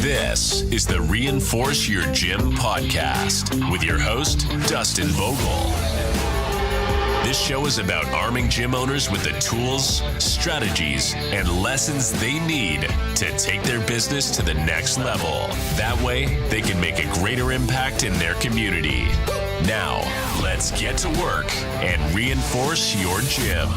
This is the Reinforce Your Gym podcast with your host, Dustin Vogel. This show is about arming gym owners with the tools, strategies, and lessons they need to take their business to the next level. That way, they can make a greater impact in their community. Now, let's get to work and reinforce your gym.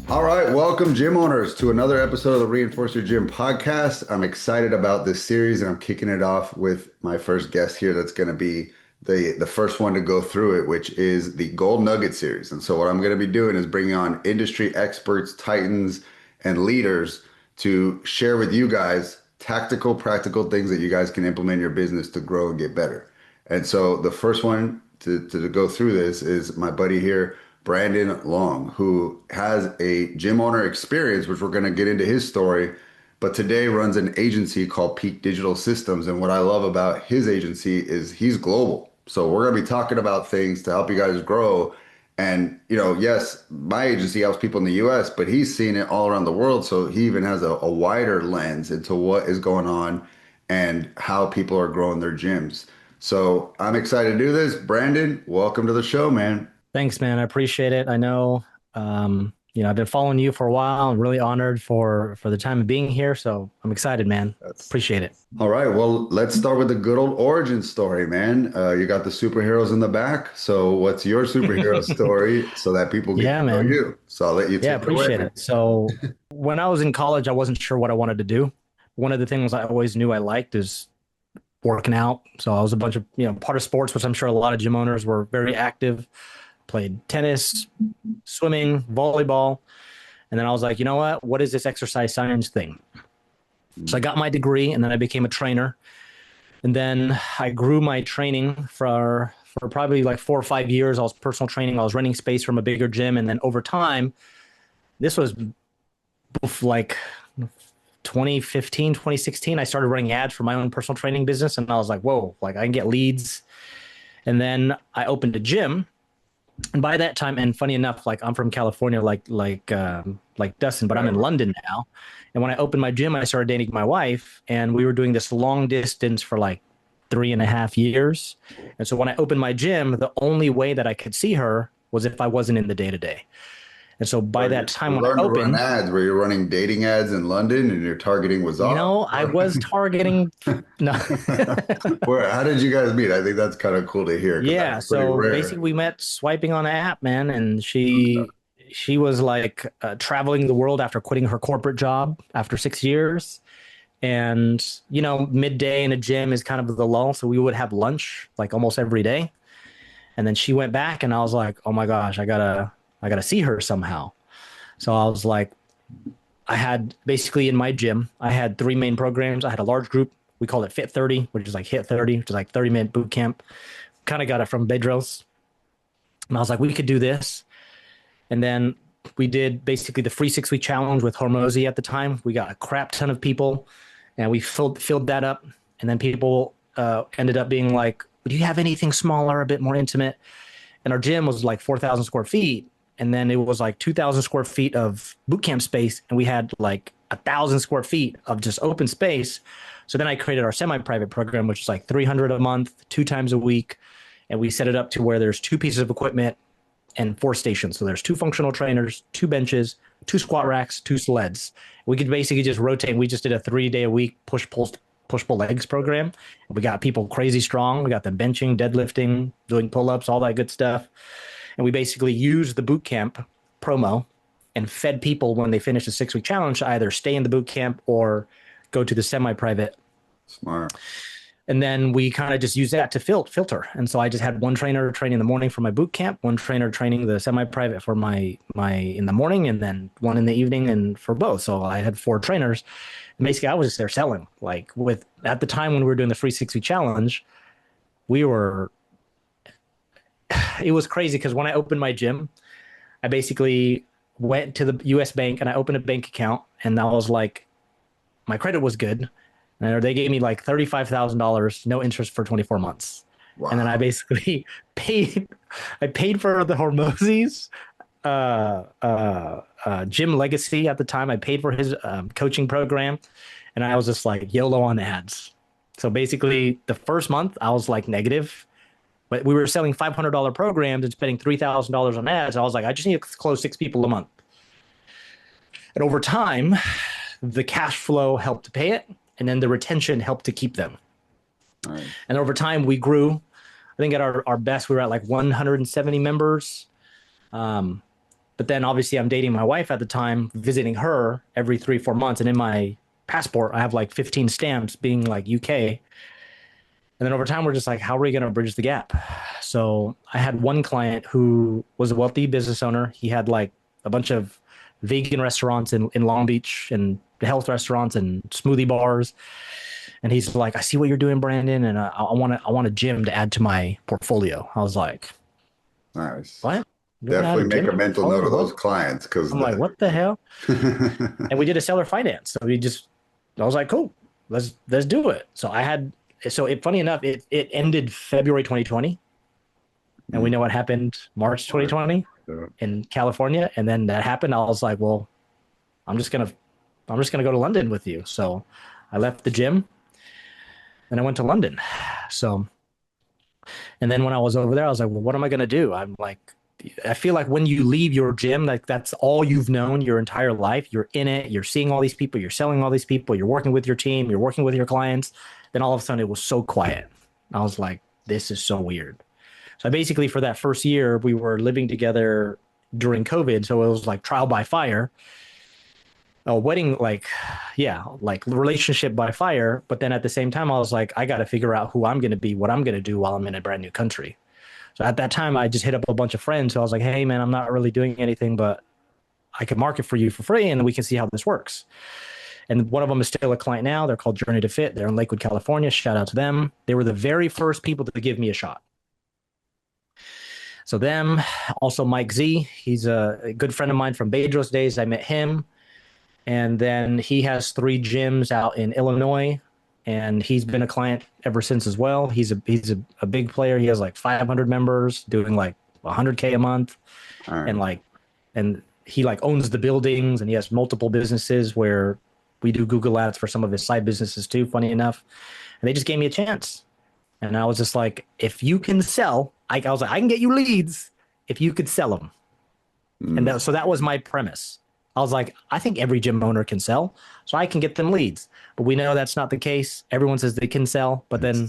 All right, welcome gym owners to another episode of the Reinforce Your Gym podcast. I'm excited about this series and I'm kicking it off with my first guest here that's going to be the first one to go through it, which is the Gold Nugget series. And so what I'm going to be doing is bringing on industry experts, titans, and leaders to share with you guys tactical, practical things that you guys can implement in your business to grow and get better. And so the first one to go through this is my buddy here, Brandon Long, who has a gym owner experience, which we're going to get into his story, but today runs an agency called Peak Digital Systems. And what I love about his agency is he's global. So we're going to be talking about things to help you guys grow. And, you know, yes, my agency helps people in the US, but he's seen it all around the world. So he even has a wider lens into what is going on and how people are growing their gyms. So I'm excited to do this. Brandon, welcome to the show, man. Thanks, man. I appreciate it. I know, I've been following you for a while. I'm really honored for the time of being here. So I'm excited, man. Appreciate it. All right. Well, let's start with the good old origin story, man. You got the superheroes in the back. So what's your superhero story so that people get to know you? So I'll let you take it away. Appreciate it. So when I was in college, I wasn't sure what I wanted to do. One of the things I always knew I liked is working out. So I was a bunch of, part of sports, which I'm sure a lot of gym owners were very active. Played tennis, swimming, volleyball. And then I was like, you know what is this exercise science thing? So I got my degree and then I became a trainer. And then I grew my training for probably like 4 or 5 years. I was personal training. I was renting space from a bigger gym. And then over time, this was like 2015, 2016, I started running ads for my own personal training business. And I was like, whoa, like I can get leads. And then I opened a gym. And by that time, and funny enough, like I'm from California, like Dustin, but I'm in London now. And when I opened my gym, I started dating my wife, and we were doing this long distance for like 3.5 years. And so when I opened my gym, the only way that I could see her was if I wasn't in the day to day. And so by that time when I opened, ads where you're running dating ads in London and your targeting was off. No, I was targeting. No. How did you guys meet? I think that's kind of cool to hear. Yeah. So basically we met swiping on an app, man. And she was like traveling the world after quitting her corporate job after 6 years. And, midday in a gym is kind of the lull. So we would have lunch like almost every day. And then she went back and I was like, oh my gosh, I gotta see her somehow. So I was like, I had basically in my gym, I had 3 main programs. I had a large group. We called it Fit 30, which is like Hit 30, which is like 30-minute boot camp. Kind of got it from Bedros. And I was like, we could do this. And then we did basically the free 6-week challenge with Hormozi at the time. We got a crap ton of people and we filled that up. And then people ended up being like, do you have anything smaller, a bit more intimate? And our gym was like 4,000 square feet. And then it was like 2,000 square feet of boot camp space. And we had like 1,000 square feet of just open space. So then I created our semi-private program, which is like 300 a month, 2 times a week. And we set it up to where there's 2 pieces of equipment and 4 stations. So there's 2 functional trainers, 2 benches, 2 squat racks, 2 sleds. We could basically just rotate. We just did a 3-day-a-week push-pull legs program. We got people crazy strong. We got them benching, deadlifting, doing pull-ups, all that good stuff. And we basically used the boot camp promo and fed people when they finished the 6-week challenge to either stay in the boot camp or go to the semi-private. Smart. And then we kind of just used that to filter. And so I just had one trainer training in the morning for my boot camp, one trainer training the semi-private for my in the morning, and then one in the evening and for both. So I had 4 trainers. And basically I was just there selling. Like at the time when we were doing the free 6-week challenge, it was crazy because when I opened my gym, I basically went to the US bank and I opened a bank account, and I was like, my credit was good. And they gave me like $35,000, no interest for 24 months. Wow. And then I basically paid for the Hormozi's Jim Legacy at the time. I paid for his coaching program. And I was just like YOLO on ads. So basically, the first month I was like negative, but we were selling $500 programs and spending $3,000 on ads. I was like, I just need to close 6 people a month. And over time, the cash flow helped to pay it, and then the retention helped to keep them. Right. And over time, we grew. I think at our best, we were at like 170 members. But then obviously I'm dating my wife at the time, visiting her every 3-4 months. And in my passport, I have like 15 stamps being like UK. And then over time, we're just like, how are we going to bridge the gap? So I had one client who was a wealthy business owner. He had like a bunch of vegan restaurants in Long Beach and health restaurants and smoothie bars. And he's like, I see what you're doing, Brandon. And I want a gym to add to my portfolio. I was like, nice. What? Definitely make a mental note of those clients, because I'm like, what the hell? And we did a seller finance. So I was like, cool, let's do it. Funny enough, it ended February 2020. And we know what happened March 2020 in California. And then that happened. I was like, well, I'm just gonna go to London with you. So I left the gym and I went to London. So, and then when I was over there, I was like, well, what am I gonna do? I feel like when you leave your gym, like that's all you've known your entire life. You're in it. You're seeing all these people. You're selling all these people. You're working with your team. You're working with your clients. Then all of a sudden it was so quiet. I was like, this is so weird. So basically for that first year, we were living together during COVID. So it was like trial by fire, a wedding, like relationship by fire. But then at the same time, I was like, I got to figure out who I'm going to be, what I'm going to do while I'm in a brand new country. So at that time, I just hit up a bunch of friends. So I was like, hey, man, I'm not really doing anything, but I can market for you for free and we can see how this works. And one of them is still a client now. They're called Journey to Fit. They're in Lakewood, California. Shout out to them. They were the very first people to give me a shot. So them, also Mike Z. He's a good friend of mine from Bedros days. I met him. And then he has 3 gyms out in Illinois. And he's been a client ever since as well. He's a big player. He has like 500 members doing like 100K a month. Right. And he like owns the buildings, and he has multiple businesses where we do Google ads for some of his side businesses too, funny enough. And they just gave me a chance. And I was just like, if you can sell, I was like, I can get you leads if you could sell them. And so that was my premise. I was like, I think every gym owner can sell, so I can get them leads. But we know that's not the case. Everyone says they can sell, but then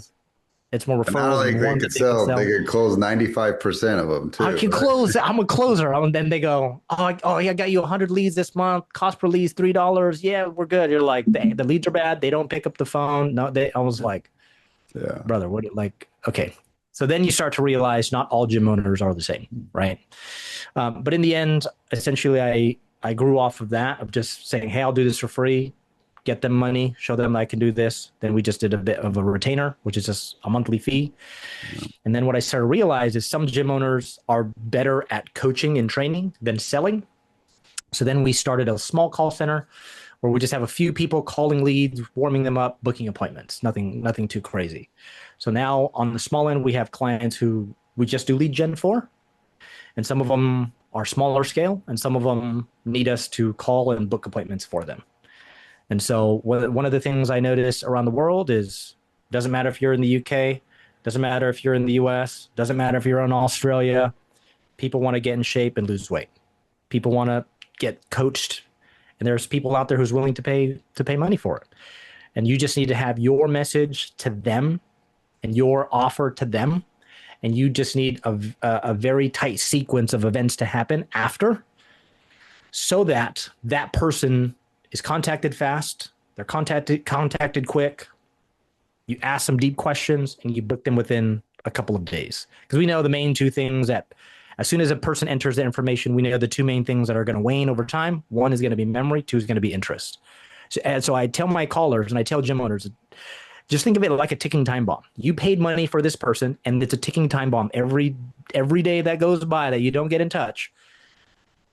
it's more referrals. Not like they can sell. They can close 95% of them too. I can close. I'm a closer. And then they go, I got you 100 leads this month. Cost per lead is $3. Yeah, we're good. You're like, the leads are bad. They don't pick up the phone. No, I was like, yeah, brother, what? Like, okay. So then you start to realize not all gym owners are the same, right? But in the end, essentially, I grew off of that, of just saying, hey, I'll do this for free, get them money, show them I can do this. Then we just did a bit of a retainer, which is just a monthly fee. And then what I started to realize is some gym owners are better at coaching and training than selling. So then we started a small call center where we just have a few people calling leads, warming them up, booking appointments, nothing too crazy. So now on the small end, we have clients who we just do lead gen for, and some of them are smaller scale, and some of them need us to call and book appointments for them. And so one of the things I notice around the world is, doesn't matter if you're in the UK, doesn't matter if you're in the US, doesn't matter if you're in Australia, people want to get in shape and lose weight. People want to get coached, and there's people out there who's willing to pay money for it. And you just need to have your message to them and your offer to them. And you just need a very tight sequence of events to happen after, so that that person is contacted fast, they're contacted quick, you ask some deep questions, and you book them within a couple of days. Because we know the main 2 things that as soon as a person enters the information, we know the 2 main things that are going to wane over time. 1 is going to be memory, 2 is going to be interest. So I tell my callers and I tell gym owners, just think of it like a ticking time bomb. You paid money for this person, and it's a ticking time bomb. Every day that goes by that you don't get in touch,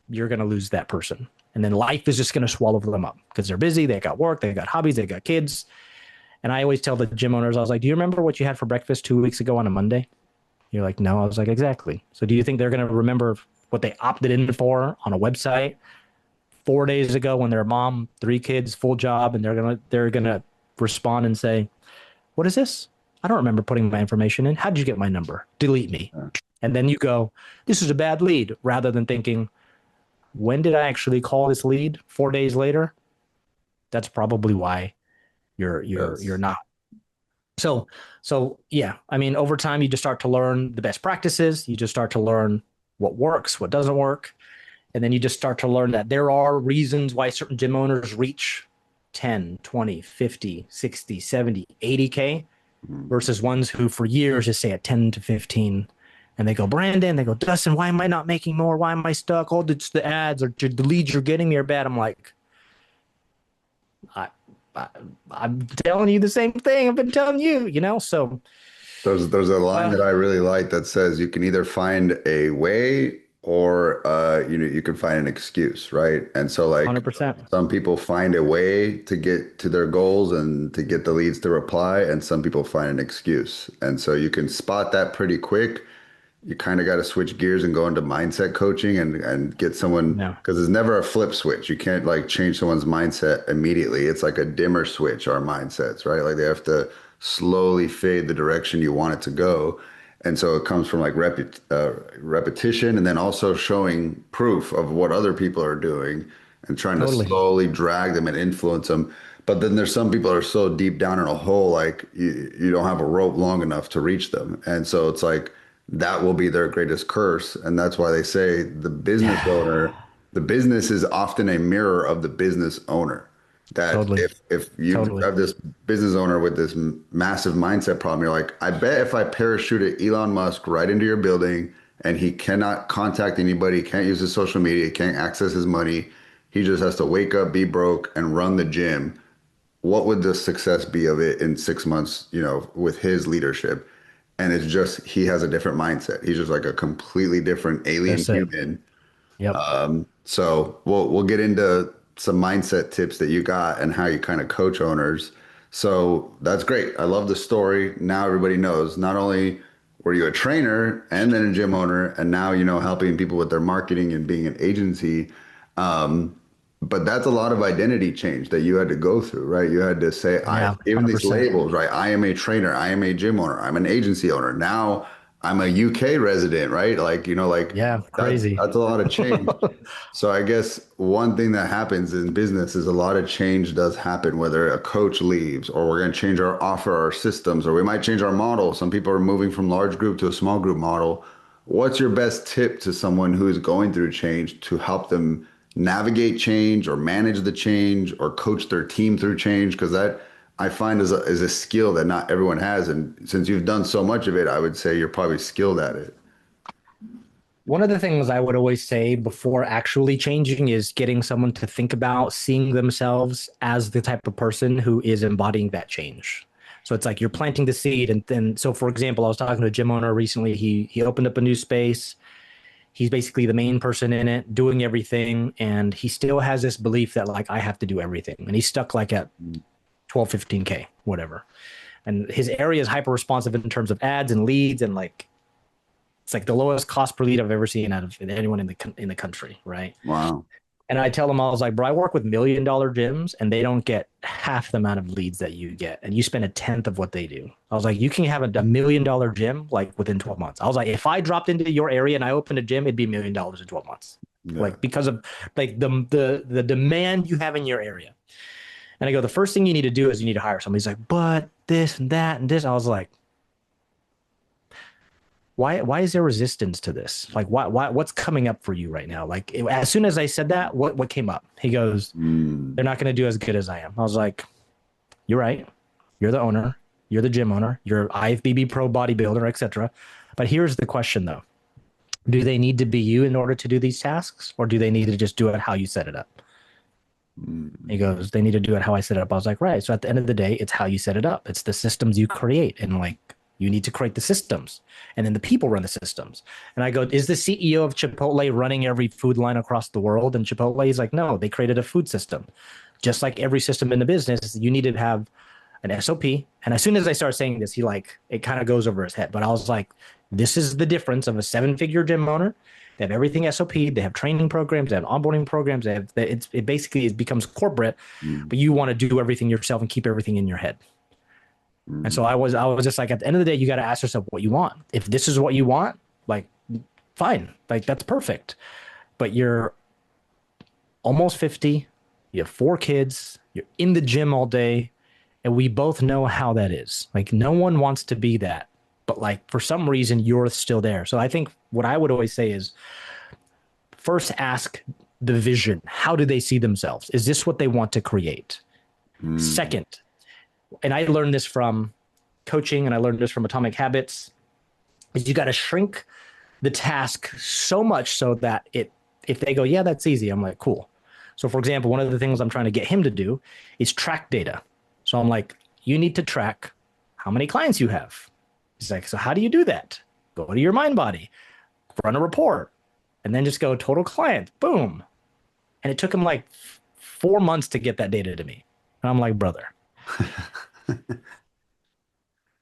you're going to lose that person. And then life is just going to swallow them up because they're busy. They got work. They got hobbies. They got kids. And I always tell the gym owners, I was like, do you remember what you had for breakfast 2 weeks ago on a Monday? You're like, no. I was like, exactly. So do you think they're going to remember what they opted in for on a website 4 days ago when their mom, 3 kids, full job, and they're gonna respond and say, "What is this? I don't remember putting my information in. How did you get my number? Delete me." And then you go, "This is a bad lead," rather than thinking, when did I actually call this lead? 4 days later. That's probably why you're not. So yeah, I mean, over time, you just start to learn the best practices. You just start to learn what works, what doesn't work. And then you just start to learn that there are reasons why certain gym owners reach 10, 20, 50, 60, 70, 80K versus ones who for years just stay at 10 to 15. And they go, Brandon, they go, Dustin, why am I not making more? Why am I stuck? Oh, it's the ads or the leads you're getting me are bad. I'm like, I'm telling you the same thing I've been telling you, so There's a line that I really like that says you can either find a way or you can find an excuse, right? And so like 100%. some people find a way to get to their goals and to get the leads to reply, and some people find an excuse. And so you can spot that pretty quick. You kind of got to switch gears and go into mindset coaching and get someone, because it's never a flip switch. You can't like change someone's mindset immediately. It's like a dimmer switch, our mindsets, right? Like they have to slowly fade the direction you want it to go. And so it comes from like repetition, and then also showing proof of what other people are doing and trying to slowly drag them and influence them. But then there's some people that are so deep down in a hole, like you don't have a rope long enough to reach them. And so it's like, that will be their greatest curse. And that's why they say the business owner, the business is often a mirror of the business owner. That if you have this business owner with this massive mindset problem, you're like, I bet if I parachuted Elon Musk right into your building and he cannot contact anybody, can't use his social media, can't access his money, he just has to wake up, be broke, and run the gym. What would the success be of it in 6 months, with his leadership? And it's just, he has a different mindset. He's just like a completely different alien human. Yep. So we'll get into some mindset tips that you got and how you kind of coach owners. So that's great. I love the story. Now everybody knows, not only were you a trainer and then a gym owner, and now, helping people with their marketing and being an agency. But that's a lot of identity change that you had to go through, right? You had to say, I've given these labels, right? I am a trainer. I am a gym owner. I'm an agency owner. Now I'm a UK resident, right? Crazy. That's a lot of change. So I guess one thing that happens in business is a lot of change does happen, whether a coach leaves or we're going to change our offer, our systems, or we might change our model. Some people are moving from large group to a small group model. What's your best tip to someone who is going through change to help them navigate change or manage the change or coach their team through change? Because that I find is a skill that not everyone has. And since you've done so much of it, I would say you're probably skilled at it. One of the things I would always say before actually changing is getting someone to think about seeing themselves as the type of person who is embodying that change. So it's like you're planting the seed. And then, so for example, I was talking to a gym owner recently. He opened up a new space. He's basically the main person in it, doing everything. And he still has this belief that like, I have to do everything. And he's stuck like at 12, 15K, whatever. And his area is hyper responsive in terms of ads and leads. And like, it's like the lowest cost per lead I've ever seen out of anyone in the country. Right. Wow. And I tell him, I was like, bro, I work with $1 million gyms and they don't get half the amount of leads that you get. And you spend a tenth of what they do. I was like, you can have $1 million gym like within 12 months. I was like, if I dropped into your area and I opened a gym, it'd be $1 million in 12 months. Yeah. Like because of like the demand you have in your area. And I go, the first thing you need to do is you need to hire somebody. He's like, but this and that and this. I was like, why is there resistance to this? Like, what's coming up for you right now? Like, as soon as I said that, what came up? He goes, they're not going to do as good as I am. I was like, you're right. You're the owner. You're the gym owner. You're IFBB pro bodybuilder, etc. But here's the question, though. Do they need to be you in order to do these tasks? Or do they need to just do it how you set it up? He goes, they need to do it how I set it up. I was like, right. So at the end of the day, it's how you set it up. It's the systems you create. And like, you need to create the systems, and then the people run the systems. And I go, is the CEO of Chipotle running every food line across the world? And Chipotle is like, no, they created a food system. Just like every system in the business, you need to have an SOP. And as soon as I start saying this, it kind of goes over his head. But I was like, this is the difference of a 7-figure gym owner They have everything SOP. They have training programs. They have onboarding programs. It basically becomes corporate, but you want to do everything yourself and keep everything in your head. And so I was just like, at the end of the day, you got to ask yourself what you want. If this is what you want, like, fine, like that's perfect. But you're almost 50, you have 4 kids, you're in the gym all day, and we both know how that is. Like, no one wants to be that, but like for some reason you're still there. So I think what I would always say is, first ask the vision. How do they see themselves? Is this what they want to create? Second, and I learned this from coaching and I learned this from Atomic Habits, is you got to shrink the task so much so that if they go, yeah, that's easy, I'm like, cool. So for example, one of the things I'm trying to get him to do is track data. So I'm like, you need to track how many clients you have. He's like, so how do you do that? Go to your MindBody, run a report, and then just go total client, boom. And it took him like 4 months to get that data to me. And I'm like, brother,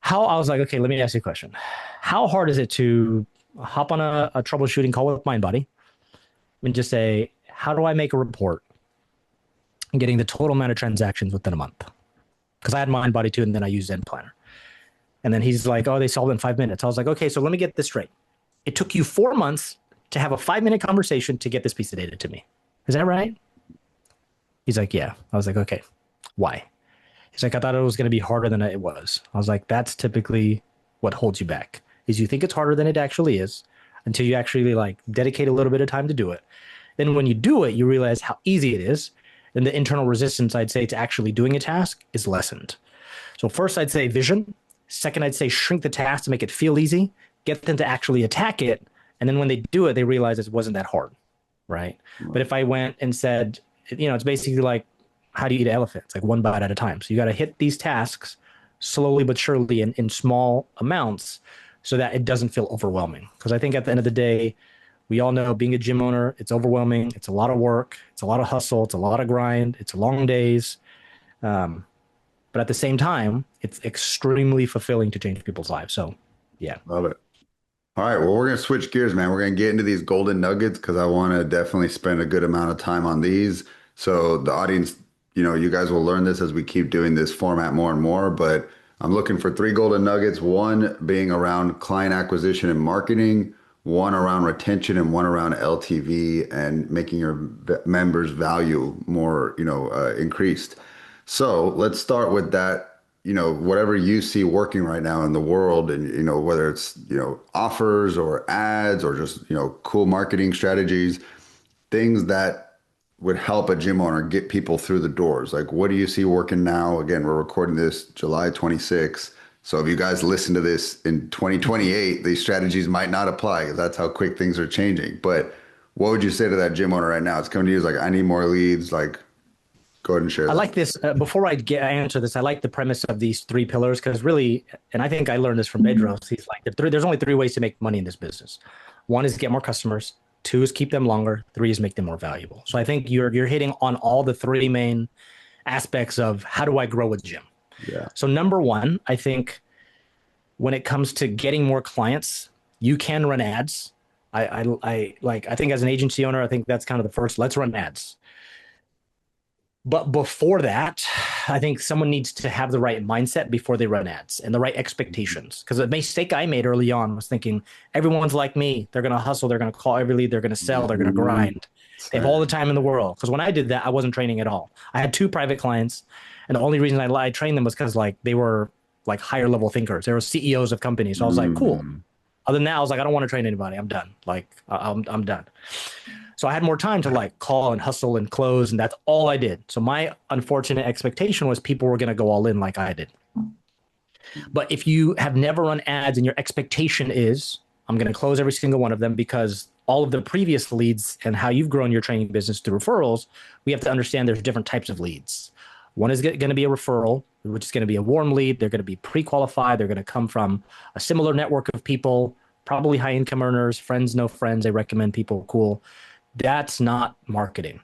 I was like, okay, let me ask you a question. How hard is it to hop on a troubleshooting call with MindBody and just say, how do I make a report and getting the total amount of transactions within a month? Because I had MindBody too, and then I used Zen Planner. And then he's like, oh, they solved it in 5 minutes. I was like, okay, so let me get this straight. It took you 4 months to have a 5-minute conversation to get this piece of data to me. Is that right? He's like, yeah. I was like, okay, why? He's like, I thought it was going to be harder than it was. I was like, that's typically what holds you back, is you think it's harder than it actually is until you actually like dedicate a little bit of time to do it. Then when you do it, you realize how easy it is. And the internal resistance, I'd say, to actually doing a task is lessened. So first, I'd say vision. Second, I'd say shrink the task to make it feel easy, get them to actually attack it. And then when they do it, they realize it wasn't that hard, right? But if I went and said, it's basically like, how do you eat an elephant? It's like one bite at a time. So you got to hit these tasks slowly but surely in small amounts so that it doesn't feel overwhelming. Because I think at the end of the day, we all know being a gym owner, it's overwhelming. It's a lot of work. It's a lot of hustle. It's a lot of grind. It's long days. But at the same time, it's extremely fulfilling to change people's lives. So, yeah. Love it. All right. Well, we're going to switch gears, man. We're going to get into these golden nuggets because I want to definitely spend a good amount of time on these. So the audience, you guys will learn this as we keep doing this format more and more, but I'm looking for 3 golden nuggets, one being around client acquisition and marketing, one around retention, and one around LTV and making your members' value more, increased. So let's start with that, whatever you see working right now in the world, and, whether it's, offers or ads or just, cool marketing strategies, things that would help a gym owner get people through the doors. Like, what do you see working now? Again, we're recording this July 26th. So if you guys listen to this in 2028, these strategies might not apply because that's how quick things are changing. But what would you say to that gym owner right now? It's coming to you, it's like, I need more leads. Like, go ahead and share. I like this. Before I answer this, I like the premise of these 3 pillars because really, and I think I learned this from Bedros. He's like, there's only 3 ways to make money in this business. 1 is get more customers. 2 is keep them longer. 3 is make them more valuable. So I think you're hitting on all the 3 main aspects of how do I grow a gym. Yeah. So number 1, I think when it comes to getting more clients, you can run ads. I think as an agency owner, I think that's kind of the first. Let's run ads. But before that, I think someone needs to have the right mindset before they run ads and the right expectations. Because the mistake I made early on was thinking everyone's like me. They're going to hustle. They're going to call every lead. They're going to sell. They're going to grind. They have all the time in the world. Because when I did that, I wasn't training at all. I had 2 private clients. And the only reason I trained them was because they were like higher level thinkers. They were CEOs of companies. So I was like, cool. Other than that, I was like, I don't want to train anybody. I'm done. Like, I'm done. So I had more time to like call and hustle and close, and that's all I did. So my unfortunate expectation was people were going to go all in like I did. But if you have never run ads and your expectation is, I'm going to close every single one of them because all of the previous leads and how you've grown your training business through referrals, we have to understand there's different types of leads. One is going to be a referral, which is going to be a warm lead. They're going to be pre-qualified. They're going to come from a similar network of people, probably high income earners, friends, no friends. They recommend people. Cool. That's not marketing.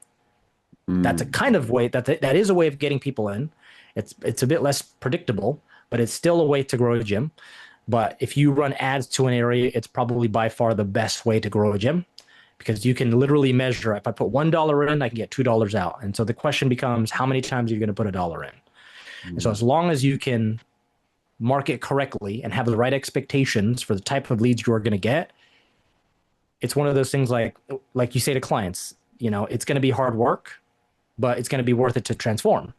That's a kind of way that is a way of getting people in. It's a bit less predictable, but it's still a way to grow a gym. But if you run ads to an area, it's probably by far the best way to grow a gym. because you can literally measure. If I put $1 in, I can get $2 out. And so the question becomes, how many times are you going to put a dollar in? And so as long as you can market correctly and have the right expectations for the type of leads you're going to get, it's one of those things like you say to clients, it's going to be hard work, but it's going to be worth it to transform.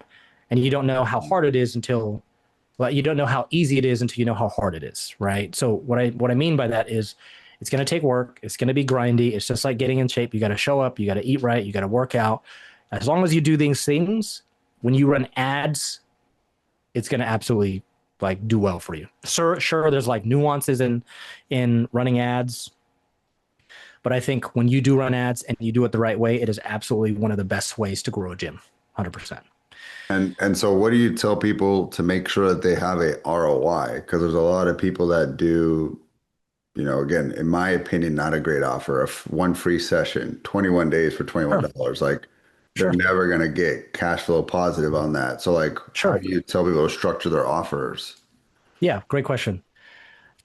And you don't know how hard it is you don't know how easy it is until you know how hard it is, right? So what I mean by that is it's going to take work. It's going to be grindy. It's just like getting in shape. You got to show up. You got to eat right. You got to work out. As long as you do these things, when you run ads, it's going to absolutely do well for you. Sure, there's nuances in running ads. But I think when you do run ads and you do it the right way, it is absolutely one of the best ways to grow a gym, 100%. And so what do you tell people to make sure that they have a ROI? Because there's a lot of people that do, again, in my opinion, not a great offer. One free session, 21 days for $21. Sure. They're never going to get cash flow positive on that. So how do you tell people to structure their offers? Yeah, great question.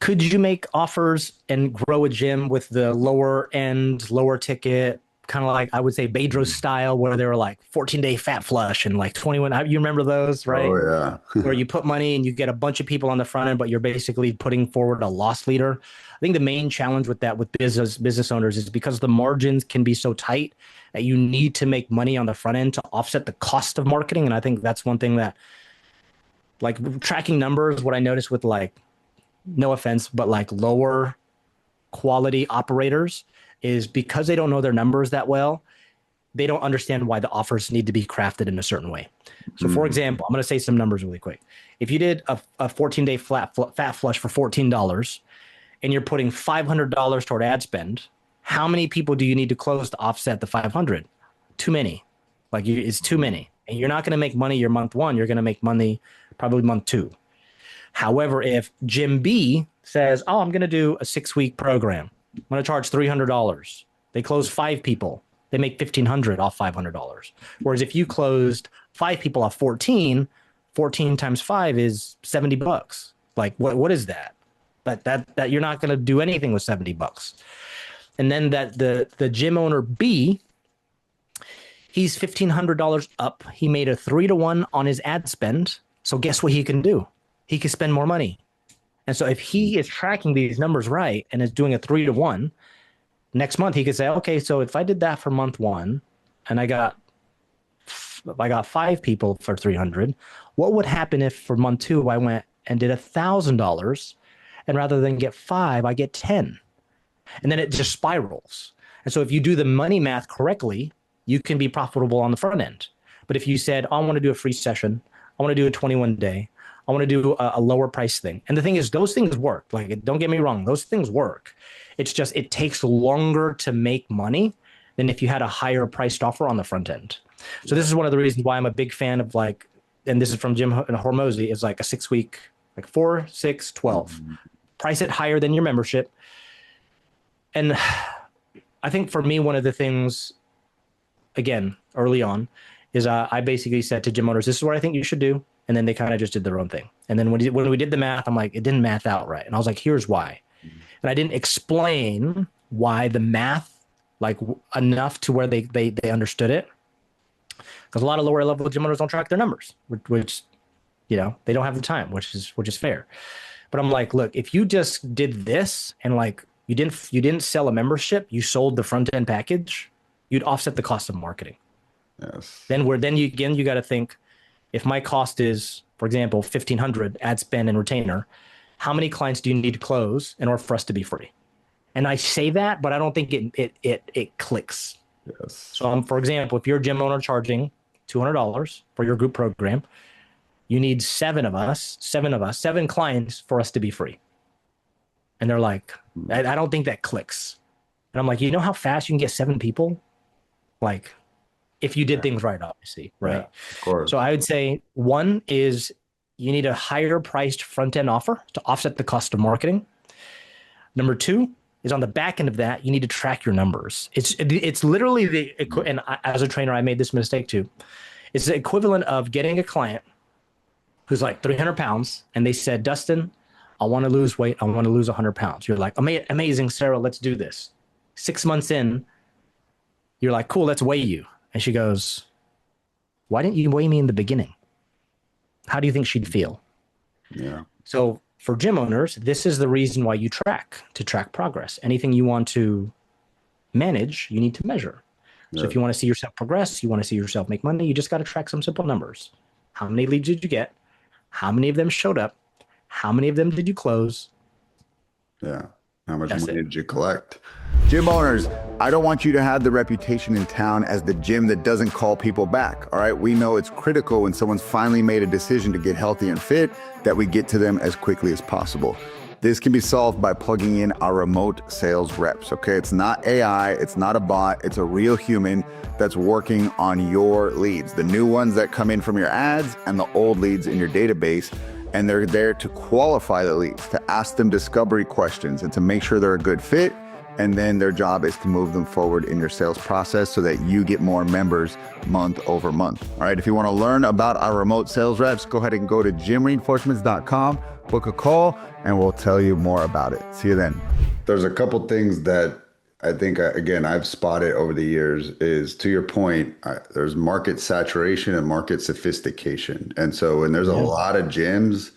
Could you make offers and grow a gym with the lower end, lower ticket, kind of like I would say Bedros style, where they were 14-day fat flush and 21? You remember those, right? Oh yeah. Where you put money and you get a bunch of people on the front end, but you're basically putting forward a loss leader. I think the main challenge with that with business owners is because the margins can be so tight that you need to make money on the front end to offset the cost of marketing. And I think that's one thing that tracking numbers, what I noticed with no offense, but lower quality operators is because they don't know their numbers that well, they don't understand why the offers need to be crafted in a certain way. So for example, I'm going to say some numbers really quick. If you did a 14-day fat flush for $14 and you're putting $500 toward ad spend, how many people do you need to close to offset the 500? Too many. It's too many. And you're not going to make money your month one. You're going to make money probably month two. However, if Gym B says, oh, I'm going to do a 6-week program, I'm going to charge $300. They close 5 people. They make $1,500 off $500. Whereas if you closed 5 people off 14 times 5 is $70. What is that? That you're not going to do anything with $70. And then that the gym owner B, he's $1,500 up. He made a 3-to-1 on his ad spend. So guess what he can do? He can spend more money. And so if he is tracking these numbers right and is doing a 3-to-1, next month he could say, okay, so if I did that for month one and I got 5 people for 300, what would happen if for month 2 I went and did $1,000 and rather than get 5, I get 10? And then it just spirals. And so if you do the money math correctly, you can be profitable on the front end. But if you said, oh, I want to do a free session, I want to do a 21-day, I want to do a lower price thing. And the thing is, those things work. Don't get me wrong, those things work. It's just, it takes longer to make money than if you had a higher priced offer on the front end. So this is one of the reasons why I'm a big fan of and this is from Jim Hormozy, is a 6-week, 4, 6, 12. Price it higher than your membership. And I think for me, one of the things, again, early on, is I basically said to gym owners, this is what I think you should do. And then they kind of just did their own thing. And then when we did the math, I'm like, it didn't math out right. And I was like, here's why. And I didn't explain why the math, enough to where they understood it. Because a lot of lower level gym owners don't track their numbers, which they don't have the time, which is fair. But I'm like, look, if you just did this and you didn't sell a membership, you sold the front end package, you'd offset the cost of marketing. Yes. Then you got to think, if my cost is, for example, $1,500 ad spend and retainer, how many clients do you need to close in order for us to be free? And I say that, but I don't think it clicks. Yes. So, for example, if you're a gym owner charging $200 for your group program, you need 7 clients for us to be free. And they're like, I don't think that clicks. And I'm like, you know how fast you can get 7 people? If you did things right, obviously, right? Yeah, of course. So I would say one is you need a higher priced front end offer to offset the cost of marketing. Number 2 is on the back end of that, you need to track your numbers. It's literally and as a trainer, I made this mistake too. It's the equivalent of getting a client who's 300 pounds and they said, Dustin, I want to lose weight. I want to lose 100 pounds. You're like, amazing, Sarah, let's do this. 6 months in, You're like, cool, let's weigh you. And she goes, why didn't you weigh me in the beginning? How do you think she'd feel? Yeah. So for gym owners, this is the reason why you track, to track progress. Anything you want to manage, you need to measure. So if you want to see yourself progress, you want to see yourself make money, you just got to track some simple numbers. How many leads did you get? How many of them showed up? How many of them did you close? Yeah. How much That's money it. did you collect? Gym owners, I don't want you to have the reputation in town as the gym that doesn't call people back. All right. We know it's critical when someone's finally made a decision to get healthy and fit that we get to them as quickly as possible. This can be solved by plugging in our remote sales reps. Okay. It's not AI. It's not a bot. It's a real human that's working on your leads, the new ones that come in from your ads and the old leads in your database. And they're there to qualify the leads, to ask them discovery questions and to make sure they're a good fit. And then their job is to move them forward in your sales process so that you get more members month over month. All right. If you want to learn about our remote sales reps, go ahead and go to gymreinforcements.com, book a call, and we'll tell you more about it. See you then. There's a couple things that I think, again, I've spotted over the years is, to your point, there's market saturation and market sophistication. And so when there's a lot of gyms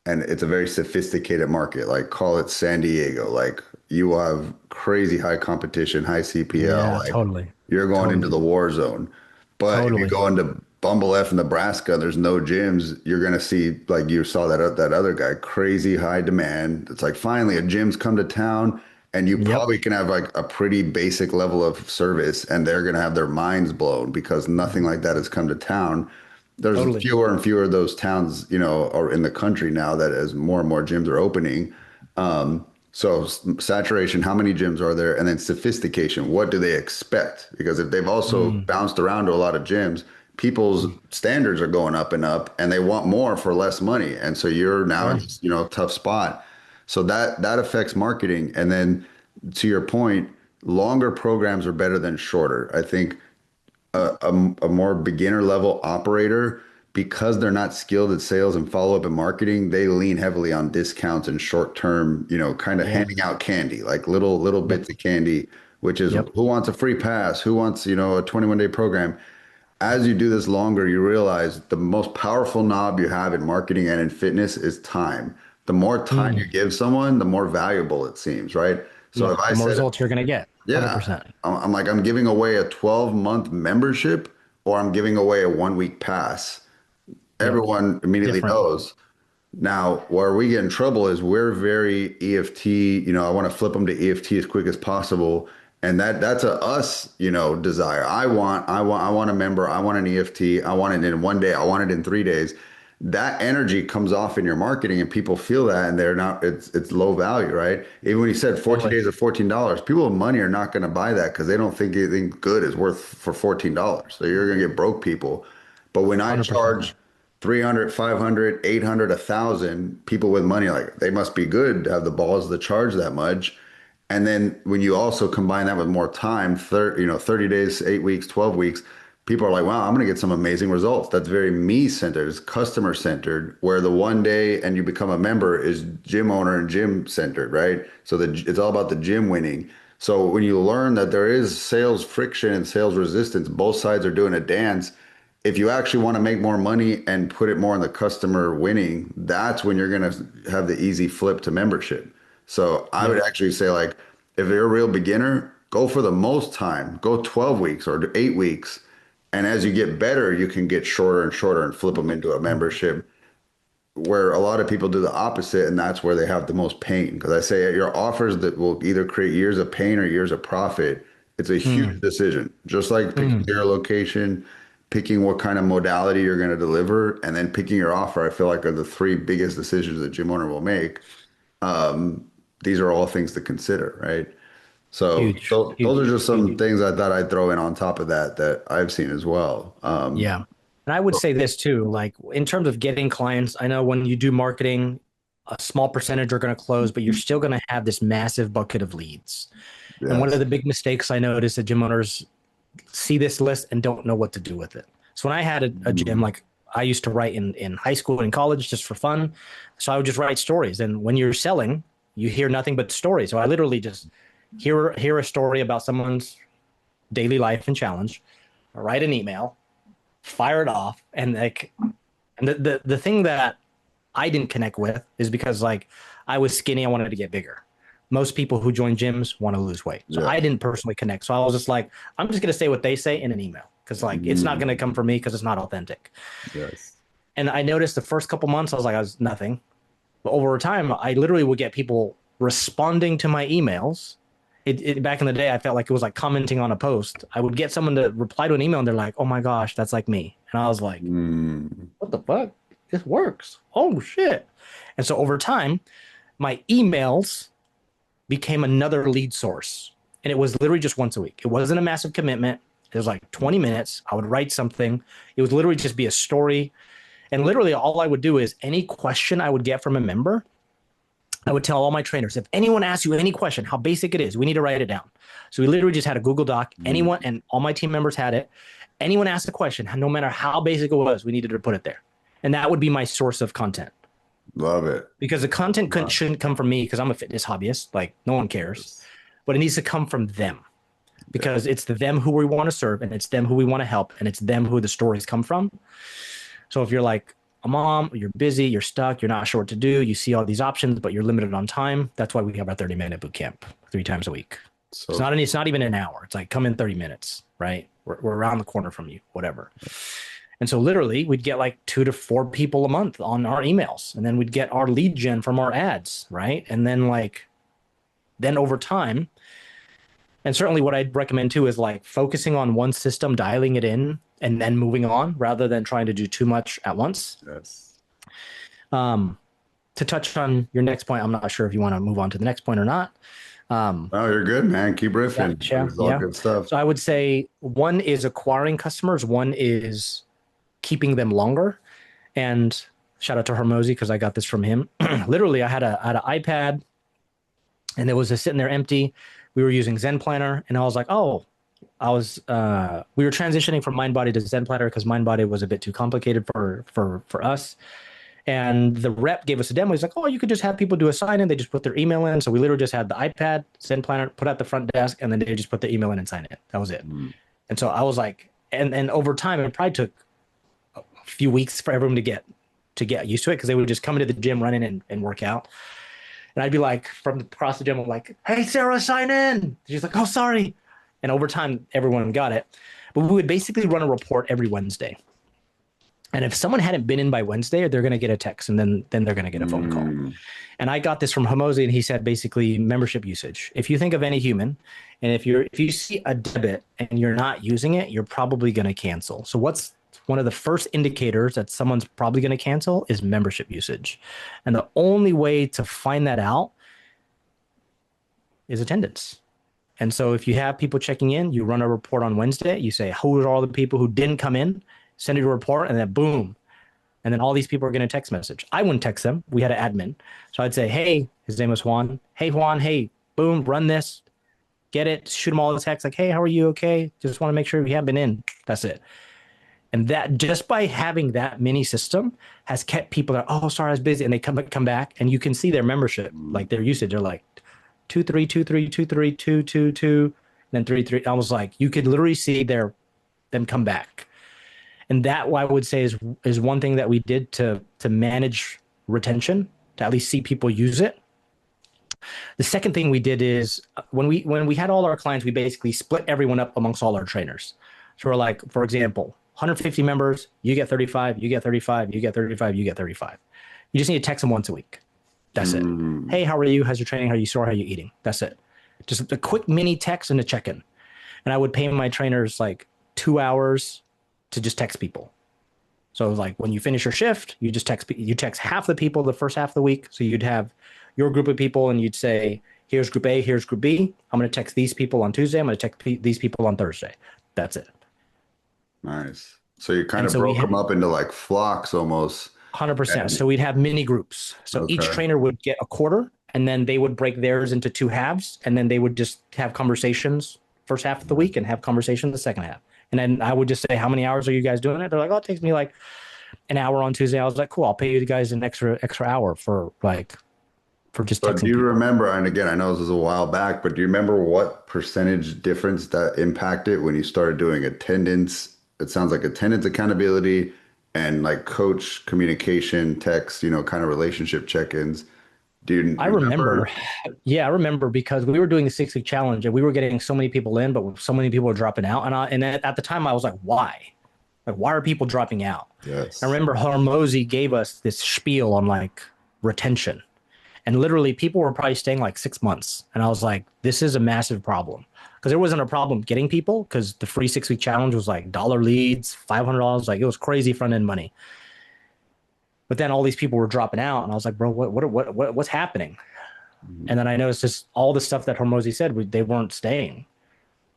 and it's a very sophisticated market, like call it San Diego, like you have crazy high competition, high CPL. Yeah, like totally. You're going into the war zone. But if you go into Bumble F in Nebraska, there's no gyms, you're going to see, like you saw that other guy, crazy high demand. It's like finally a gym's come to town. And you probably can have like a pretty basic level of service and they're going to have their minds blown because nothing like that has come to town. There's fewer and fewer of those towns, you know, are in the country now that as more and more gyms are opening. So saturation, how many gyms are there? And then sophistication, what do they expect? Because if they've also bounced around to a lot of gyms, people's standards are going up and they want more for less money. And so you're now in this, you know, tough spot. So that affects marketing. And then to your point, longer programs are better than shorter. I think a more beginner level operator, because they're not skilled at sales and follow-up and marketing, they lean heavily on discounts and short-term, you know, kind of handing out candy, like little bits of candy, which is who wants a free pass? Who wants, you know, a 21-day program? As you do this longer, you realize the most powerful knob you have in marketing and in fitness is time. The more time you give someone, the more valuable it seems, right? So if I the more said, results you're going to get. 100%. I'm like, I'm giving away a 12-month membership or I'm giving away a 1-week pass. Everyone immediately knows. Now, where we get in trouble is we're very EFT, you know, I want to flip them to EFT as quick as possible. And that's a us, you know, desire. I want a member. I want an EFT. I want it in 1 day. I want it in 3 days. That energy comes off in your marketing and people feel that and they're not, it's low value, right? Even when you said 14 days or $14, people with money are not going to buy that because they don't think anything good is worth for $14. So you're going to get broke people. But when I 100%. Charge 300, 500, 800, 1,000, people with money, like they must be good to have the balls to charge that much. And then when you also combine that with more time, 30 days, 8 weeks, 12 weeks, people are like, wow, I'm going to get some amazing results. That's very me-centered, it's customer-centered, where the 1 day and you become a member is gym owner and gym-centered, right? So it's all about the gym winning. So when you learn that there is sales friction and sales resistance, both sides are doing a dance. If you actually want to make more money and put it more on the customer winning, that's when you're going to have the easy flip to membership. So I would actually say, like, if you're a real beginner, go for the most time, go 12 weeks or 8 weeks. And as you get better, you can get shorter and shorter and flip them into a membership, where a lot of people do the opposite. And that's where they have the most pain. Because I say your offers that will either create years of pain or years of profit. It's a huge decision, just like picking your location, picking what kind of modality you're going to deliver, and then picking your offer. I feel like are the three biggest decisions a gym owner will make. These are all things to consider, right? So those are just some things I thought I'd throw in on top of that I've seen as well. Yeah. And I would say this too, like in terms of getting clients, I know when you do marketing, a small percentage are going to close, but you're still going to have this massive bucket of leads. Yes. And one of the big mistakes I noticed that gym owners see this list and don't know what to do with it. So when I had a gym, like I used to write in high school and college just for fun. So I would just write stories. And when you're selling, you hear nothing but stories. So I literally just hear a story about someone's daily life and challenge, write an email, fire it off, and like, and the thing that I didn't connect with is because like I was skinny, I wanted to get bigger. Most people who join gyms want to lose weight, so I didn't personally connect. So I was just like, I'm just gonna say what they say in an email because like it's not gonna come from me because it's not authentic. Yes. And I noticed the first couple months I was nothing, but over time I literally would get people responding to my emails. Back in the day, I felt like it was like commenting on a post. I would get someone to reply to an email and they're like, oh my gosh, that's like me. And I was like, what the fuck? This works. Oh shit. And so over time, my emails became another lead source. And it was literally just once a week. It wasn't a massive commitment. It was like 20 minutes. I would write something. It would literally just be a story. And literally all I would do is any question I would get from a member, I would tell all my trainers, if anyone asks you any question, how basic it is, we need to write it down. So we literally just had a Google Doc. Anyone, and all my team members had it. Anyone asked a question, no matter how basic it was, we needed to put it there. And that would be my source of content. Love it. Because the content shouldn't come from me because I'm a fitness hobbyist. Like no one cares. But it needs to come from them. Because it's them who we want to serve and it's them who we want to help and it's them who the stories come from. So if you're like a mom, you're busy, you're stuck, you're not sure what to do, you see all these options, but you're limited on time. That's why we have our 30-minute boot camp 3 times a week. So it's not even an hour. It's like come in 30 minutes, right? We're around the corner from you, whatever. And so literally we'd get like 2 to 4 people a month on our emails. And then we'd get our lead gen from our ads, right? And then over time, and certainly what I'd recommend too is like focusing on one system, dialing it in, and then moving on rather than trying to do too much at once. Yes. To touch on your next point, I'm not sure if you want to move on to the next point or not. Oh, you're good, man. Keep riffing. It's all good stuff. So I would say one is acquiring customers. One is keeping them longer. And shout out to Hermosi because I got this from him. Literally, I had an iPad and it was just sitting there empty. We were using Zen Planner and I was like, we were transitioning from Mindbody to Zen Planner because Mindbody was a bit too complicated for us. And the rep gave us a demo. He's like, oh, you could just have people do a sign in. They just put their email in. So we literally just had the iPad, Zen Planner, put at the front desk, and then they just put their email in and sign it. That was it. And so I was like, and over time, it probably took a few weeks for everyone to get used to it because they would just come into the gym, run in and work out. And I'd be like, from across the gym, I'm like, hey, Sarah, sign in. She's like, oh, sorry. And over time, everyone got it. But we would basically run a report every Wednesday. And if someone hadn't been in by Wednesday, they're going to get a text and then they're going to get a phone call. And I got this from Hermosi, and he said basically membership usage. If you think of any human, and if you see a debit and you're not using it, you're probably going to cancel. So what's one of the first indicators that someone's probably going to cancel is membership usage. And the only way to find that out is attendance. And so if you have people checking in, you run a report on Wednesday, you say, who are all the people who didn't come in? Send it a report, and then boom. And then all these people are going to text message. I wouldn't text them. We had an admin. So I'd say, hey, his name was Juan. Hey, Juan, hey, boom, run this. Get it. Shoot them all a text like, hey, how are you? Okay. Just want to make sure you haven't been in. That's it. And that just by having that mini system has kept people that, oh, sorry, I was busy. And they come back, and you can see their membership, like their usage. They're like 2, 3, 2, 3, 2, 3, 2, 2, 2, then 3, 3. I was like, you could literally see them come back. And that I would say is one thing that we did to manage retention, to at least see people use it. The second thing we did is when we had all our clients, we basically split everyone up amongst all our trainers. So we're like, for example, 150 members, you get 35, you get 35, you get 35, you get 35. You just need to text them once a week. That's it. Hey, how are you? How's your training? How are you sore? How are you eating? That's it. Just a quick mini text and a check-in. And I would pay my trainers like 2 hours to just text people. So it was like when you finish your shift, you just text half the people the first half of the week. So you'd have your group of people and you'd say, here's group A, here's group B. I'm going to text these people on Tuesday. I'm going to text these people on Thursday. That's it. Nice. So you kind of broke them up into like flocks almost. 100%. So we'd have mini groups. So each trainer would get a quarter and then they would break theirs into 2 halves. And then they would just have conversations first half of the week and have conversations the second half. And then I would just say, how many hours are you guys doing it? They're like, oh, it takes me like an hour on Tuesday. I was like, cool, I'll pay you guys an extra hour for like for just So do texting you people. remember, and again, I know this was a while back, but do you remember what percentage difference that impacted when you started doing attendance? It sounds like attendance accountability and like coach communication, text, kind of relationship check-ins. Do you I remember? remember, yeah, I remember because we were doing the 6 week challenge and we were getting so many people in, but so many people were dropping out. And at the time I was like, why? Like, why are people dropping out? I Yes. remember Hormozy gave us this spiel on like retention. And literally, people were probably staying like 6 months. And I was like, this is a massive problem. Because there wasn't a problem getting people because the free 6 week challenge was like dollar leads, $500. Like, it was crazy front end money. But then all these people were dropping out. And I was like, bro, what's happening? And then I noticed just all the stuff that Hormozy said, they weren't staying.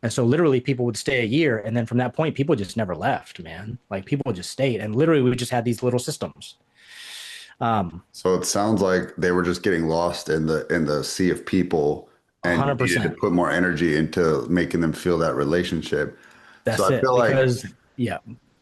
And so literally people would stay a year. And then from that point, people just never left, man. Like people just stayed. And literally we just had these little systems. So it sounds like they were just getting lost in the sea of people, and you needed to 100%. put more energy into making them feel that relationship. So That's I it. feel like Because, yeah,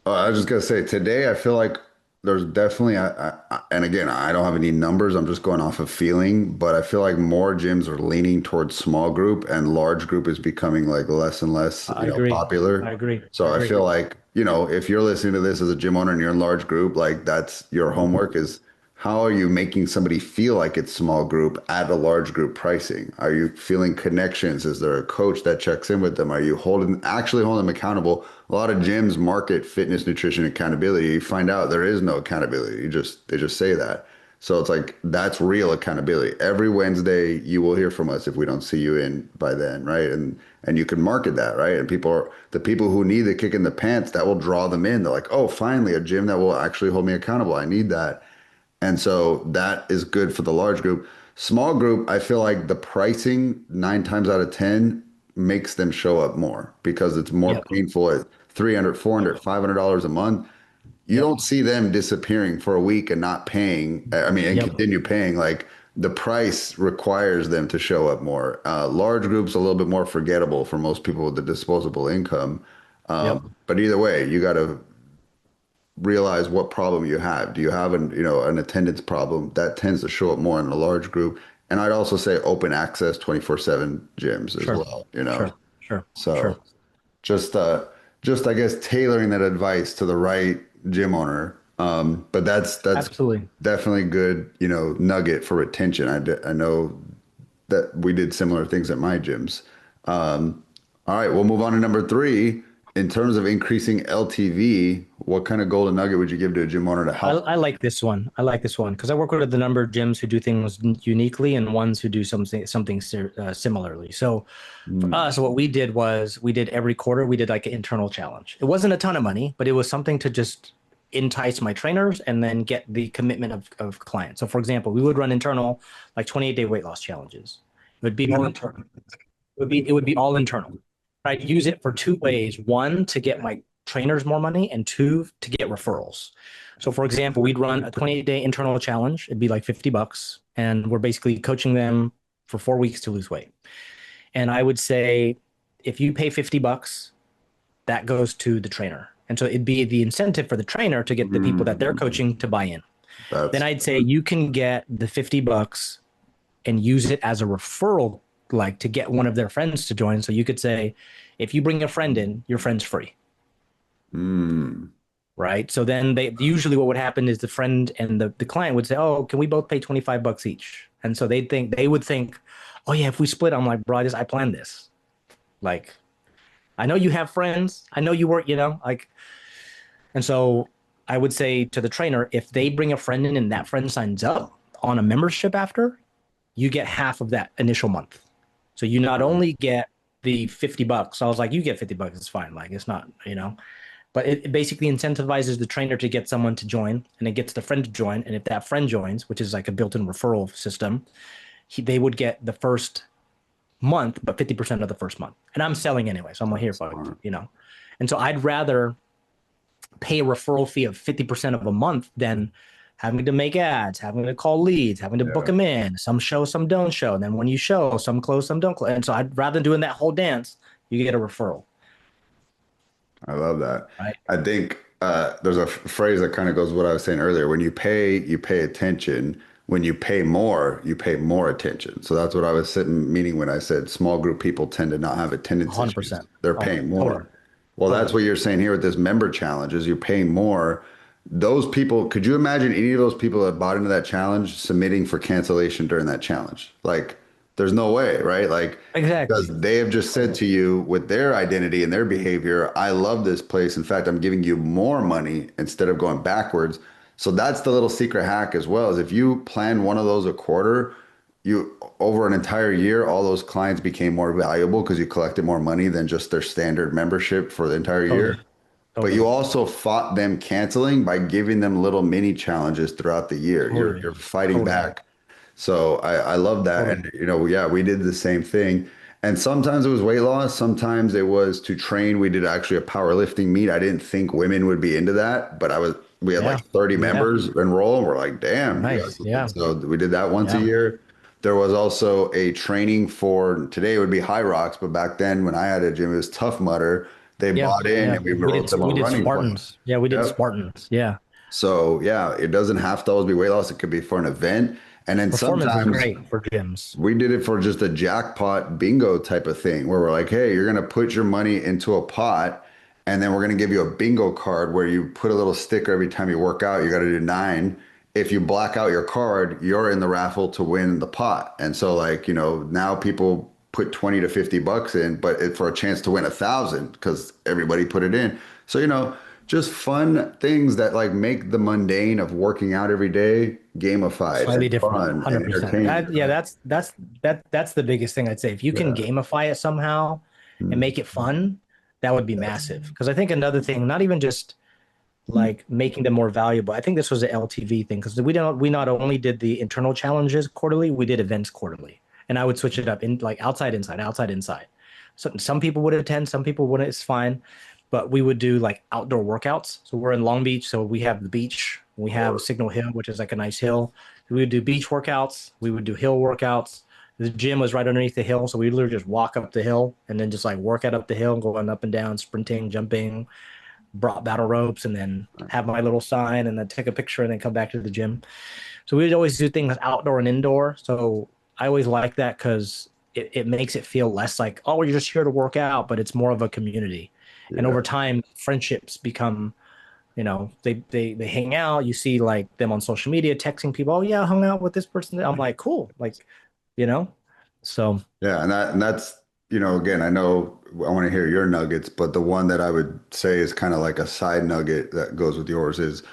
I was just gonna say today, I feel like there's definitely, and again, I don't have any numbers. I'm just going off of feeling, but I feel like more gyms are leaning towards small group, and large group is becoming like less and less, I agree. popular. I agree. So I I agree. feel like, if you're listening to this as a gym owner and you're in large group, like that's your homework is how are you making somebody feel like it's small group at a large group pricing? Are you feeling connections? Is there a coach that checks in with them? Are you actually holding them accountable? A lot of gyms market fitness, nutrition, accountability. You find out there is no accountability. They just say that. So it's like that's real accountability. Every Wednesday you will hear from us if we don't see you in by then, right? And you can market that, right? And the people who need the kick in the pants, that will draw them in. They're like, oh, finally a gym that will actually hold me accountable. I need that. And so that is good for the large group. Small group, I feel like the pricing 9 times out of 10 makes them show up more because it's more Yep. painful at 300, 400, $500 a month. You Yep. don't see them disappearing for a week and not paying. I mean, and Yep. continue paying. Like the price requires them to show up more. Large groups a little bit more forgettable for most people with the disposable income. Yep. But either way, you got to realize what problem you have. Do you have an attendance problem that tends to show up more in a large group? And I'd also say open access 24/7 gyms as Sure. well. Sure. Sure. So Sure. just just I guess tailoring that advice to the right gym owner. But that's Absolutely. definitely good, nugget for retention. I know that we did similar things at my gyms. All right, we'll move on to number three. In terms of increasing LTV, what kind of golden nugget would you give to a gym owner to help? I like this one. I like this one because I work with a number of gyms who do things uniquely and ones who do something similarly. So for Mm, us, what we did was we did every quarter we did like an internal challenge. It wasn't a ton of money, but it was something to just entice my trainers and then get the commitment of clients. So for example, we would run internal like 28-day weight loss challenges. It would be all internal. It would be all internal. I'd use it for two ways. One, to get my trainers more money, and two, to get referrals. So for example, we'd run a 28-day internal challenge. It'd be like $50, and we're basically coaching them for 4 weeks to lose weight. And I would say if you pay $50, that goes to the trainer. And so it'd be the incentive for the trainer to get the people that they're mm, coaching to buy in. Then that's I'd say you can get the $50 and use it as a referral, like to get one of their friends to join. So you could say, if you bring a friend in, your friend's free, mm, right? So then they usually what would happen is the friend and the client would say, oh, can we both pay $25 each? And so they would think, oh yeah, if we split, I'm like, bro, I planned this. Like, I know you have friends. I know you work, like, and so I would say to the trainer, if they bring a friend in and that friend signs up on a membership after, you get half of that initial month. So you not only get the $50. I was like, you get $50, it's fine. Like it's not. But it basically incentivizes the trainer to get someone to join and it gets the friend to join. And if that friend joins, which is like a built-in referral system, they would get the first month, but 50% of the first month. And I'm selling anyway. So I'm like, here, fuck. And so I'd rather pay a referral fee of 50% of a month than having to make ads, having to call leads, having to book yeah, them in. Some show, some don't show. And then when you show, some close, some don't close. And so I'd rather than doing that whole dance, you get a referral, I love that. right? I think there's a phrase that kind of goes with what I was saying earlier. When you pay attention. when you pay more attention. So that's what I was meaning when I said small group people tend to not have attendance issues. 100%. They're paying more. Totally. Well, that's what you're saying here with this member challenge is you're paying more. Those people, could you imagine any of those people that bought into that challenge submitting for cancellation during that challenge? Like, there's no way, right? Like, Exactly. because they have just said to you with their identity and their behavior, I love this place. In fact, I'm giving you more money instead of going backwards. So that's the little secret hack as well, is if you plan one of those a quarter, you over an entire year, all those clients became more valuable because you collected more money than just their standard membership for the entire year. But you also fought them canceling by giving them little mini challenges throughout the year. You're fighting back. So I love that. And, yeah, we did the same thing. And sometimes it was weight loss. Sometimes it was to train. We did actually a powerlifting meet. I didn't think women would be into that, but we had like 30 members enroll, and we're like, damn. Nice. Yeah. So we did that once a year. There was also a training for, today it would be High Rocks, but back then when I had a gym, it was Tough Mudder. They bought in and we wrote them a running Spartans. plan. Yeah, we did Spartans. Yeah. So yeah, it doesn't have to always be weight loss. It could be for an event. And then Performance sometimes is great for gyms. we did it for just a jackpot bingo type of thing where we're like, hey, you're going to put your money into a pot and then we're going to give you a bingo card where you put a little sticker every time you work out. You got to do 9. If you black out your card, you're in the raffle to win the pot. And so like, now people put 20 to 50 bucks in, but for a chance to win 1,000 because everybody put it in. So, just fun things that like make the mundane of working out every day gamified, slightly different, 100%. That's the biggest thing I'd say. If you can gamify it somehow and make it fun, that would be massive. Because I think another thing, not even just like making them more valuable. I think this was an LTV thing because we not only did the internal challenges quarterly, we did events quarterly, and I would switch it up in like outside, inside, outside, inside. So some people would attend, some people wouldn't. It's fine. But we would do like outdoor workouts. So we're in Long Beach. So we have the beach. We have Signal Hill, which is like a nice hill. We would do beach workouts. We would do hill workouts. The gym was right underneath the hill. So we literally just walk up the hill and then just like work out up the hill, going up and down, sprinting, jumping, brought battle ropes, and then have my little sign and then take a picture and then come back to the gym. So we would always do things outdoor and indoor. So I always like that because it makes it feel less like, oh, we're just here to work out, but it's more of a community. And over time, friendships become, they hang out. You see like them on social media, texting people, oh yeah, I hung out with this person. I'm like, cool. Like, so. Yeah. And that's, again, I know I want to hear your nuggets, but the one that I would say is kind of like a side nugget that goes with yours is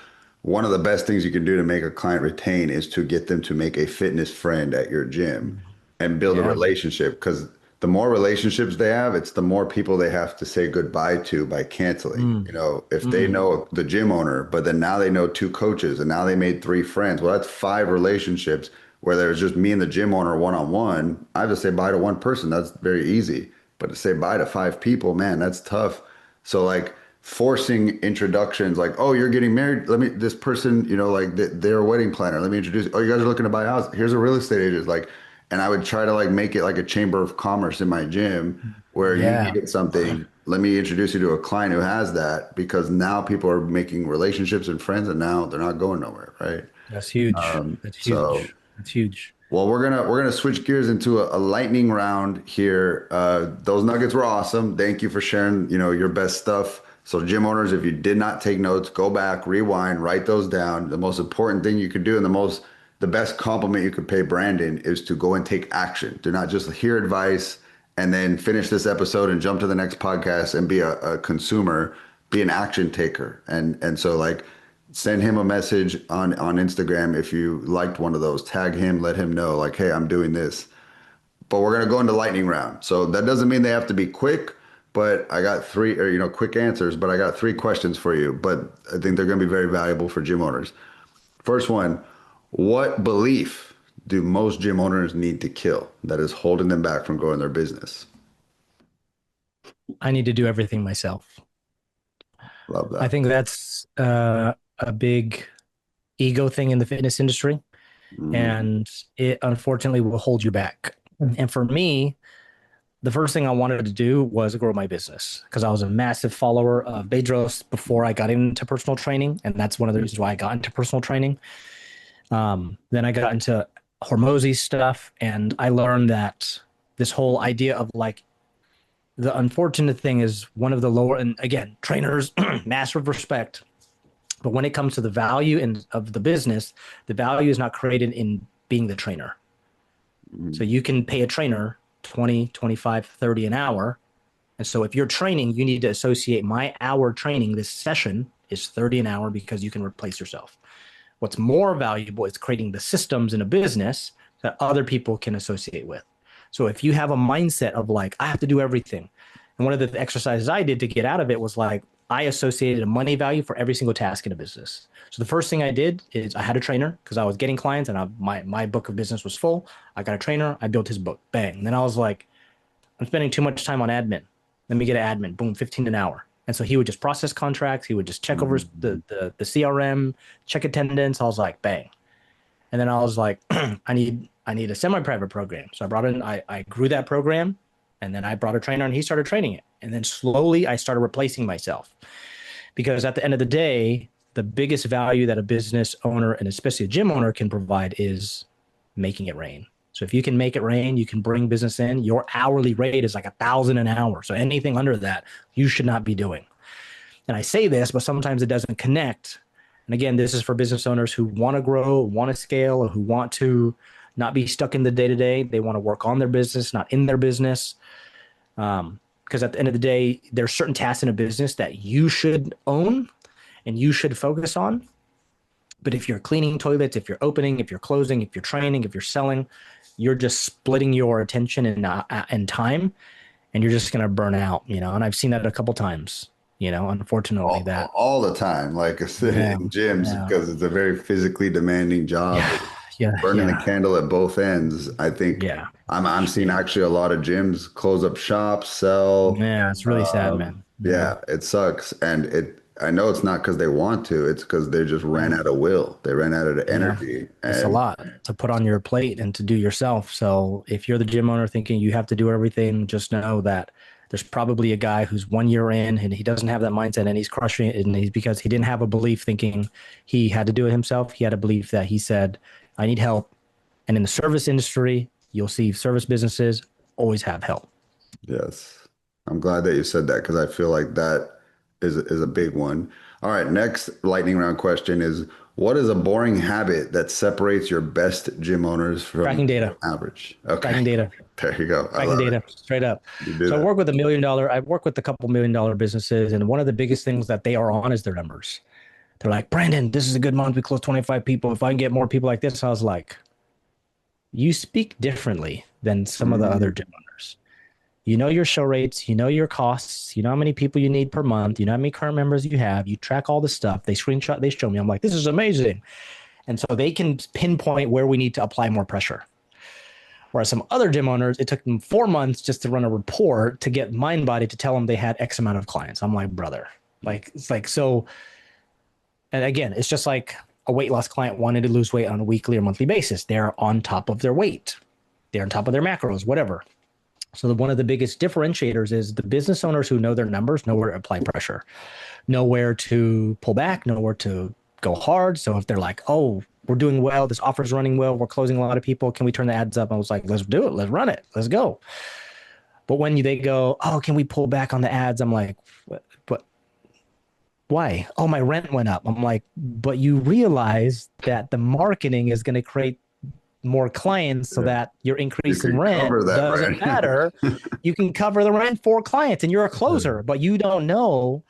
one of the best things you can do to make a client retain is to get them to make a fitness friend at your gym and build a relationship. Because the more relationships they have, it's the more people they have to say goodbye to by canceling. If they know the gym owner, but then now they know 2 coaches and now they made 3 friends. Well, that's 5 relationships where there's just me and the gym owner one-on-one. I have to say bye to one person. That's very easy. But to say bye to 5 people, man, that's tough. So like forcing introductions like, oh, you're getting married. This person, they're a wedding planner. Let me introduce you. Oh, you guys are looking to buy a house. Here's a real estate agent. Like, and I would try to like make it like a chamber of commerce in my gym where you get something. Let me introduce you to a client who has that, because now people are making relationships and friends, and now they're not going nowhere, right? That's huge. That's huge. That's huge. Well, we're gonna switch gears into a lightning round here. Those nuggets were awesome. Thank you for sharing, your best stuff. So gym owners, if you did not take notes, go back, rewind, write those down. The most important thing you could do, and the best compliment you could pay Brandon, is to go and take action. Do not just hear advice and then finish this episode and jump to the next podcast and be a consumer. Be an action taker. And so like send him a message on Instagram if you liked one of those. Tag him, let him know like, hey, I'm doing this. But we're gonna go into lightning round. So that doesn't mean they have to be quick, but I got 3 quick answers, but I got 3 questions for you. But I think they're gonna be very valuable for gym owners. First one. What belief do most gym owners need to kill that is holding them back from growing their business? I need to do everything myself. Love that. I think that's a big ego thing in the fitness industry, and it unfortunately will hold you back. And for me, the first thing I wanted to do was grow my business because I was a massive follower of Bedros before I got into personal training. And that's one of the reasons why I got into personal training. Then I got into Hormozi stuff, and I learned that this whole idea of like the unfortunate thing is one of the lower, and again, trainers, massive respect. But when it comes to the value of the business, the value is not created in being the trainer. So you can pay a trainer 20, 25, 30 an hour. And so if you're training, you need to associate my hour training, this session is 30 an hour because you can replace yourself. What's more valuable is creating the systems in a business that other people can associate with. So if you have a mindset of like, I have to do everything. And one of the exercises I did to get out of it was like, I associated a money value for every single task in a business. So the first thing I did is I had a trainer because I was getting clients and my book of business was full. I got a trainer. I built his book. Bang. And then I was like, I'm spending too much time on admin. Let me get an admin. Boom, 15 an hour. And so he would just process contracts. He would just check over the CRM, check attendance. I was like, bang. And then I was like, I need a semi-private program. So I brought in, I grew that program, and then I brought a trainer and he started training it. And then slowly I started replacing myself, because at the end of the day, the biggest value that a business owner and especially a gym owner can provide is making it rain. So if you can make it rain, you can bring business in. Your hourly rate is like $1,000 an hour. So anything under that, you should not be doing. And I say this, but sometimes it doesn't connect. And again, this is for business owners who want to grow, want to scale, or who want to not be stuck in the day-to-day. They want to work on their business, not in their business. Because at the end of the day, there's certain tasks in a business that you should own and you should focus on. But if you're cleaning toilets, if you're opening, if you're closing, if you're training, if you're selling, you're just splitting your attention and time, and you're just going to burn out, you know? And I've seen that a couple times, you know, unfortunately. All the time, like I said, in gyms, because it's a very physically demanding job. Burning the candle at both ends. I think I'm seeing actually a lot of gyms close up shops, sell. Yeah, it's really sad, man. Yeah, it sucks. And I know it's not because they want to, it's because they just ran out of will. They ran out of energy. It's a lot to put on your plate and to do yourself. So if you're the gym owner thinking you have to do everything, just know that there's probably a guy who's 1 year in and he doesn't have that mindset and he's crushing it. And he's because he didn't have a belief thinking he had to do it himself. He had a belief that he said, I need help. And in the service industry, you'll see service businesses always have help. Yes. I'm glad that you said that, because I feel like that is a big one. All right. Next lightning round question is, what is a boring habit that separates your best gym owners from tracking data? Average. Okay. Tracking data. There you go. Tracking data, straight up. So I work with I've worked with a couple $1 million businesses, and one of the biggest things that they are on is their numbers. They're like, Brandon, this is a good month. We closed 25 people. If I can get more people like this, I was like, you speak differently than some of the other gym owners. You know your show rates, you know your costs, you know how many people you need per month, you know how many current members you have, you track all the stuff, they screenshot, they show me. I'm like, this is amazing. And so they can pinpoint where we need to apply more pressure. Whereas some other gym owners, it took them 4 months just to run a report to get MindBody to tell them they had X amount of clients. I'm like, brother, like, it's like, so, and again, it's just like a weight loss client wanted to lose weight on a weekly or monthly basis. They're on top of their weight. They're on top of their macros, whatever. So one of the biggest differentiators is the business owners who know their numbers, know where to apply pressure, know where to pull back, know where to go hard. So if they're like, oh, we're doing well, this offer's running well, we're closing a lot of people, can we turn the ads up? I was like, let's do it. Let's run it. Let's go. But when they go, oh, can we pull back on the ads? I'm like, but why? Oh, my rent went up. I'm like, but you realize that the marketing is going to create more clients so that your increase in rent doesn't matter. You can cover the rent for clients and you're a closer, but you don't know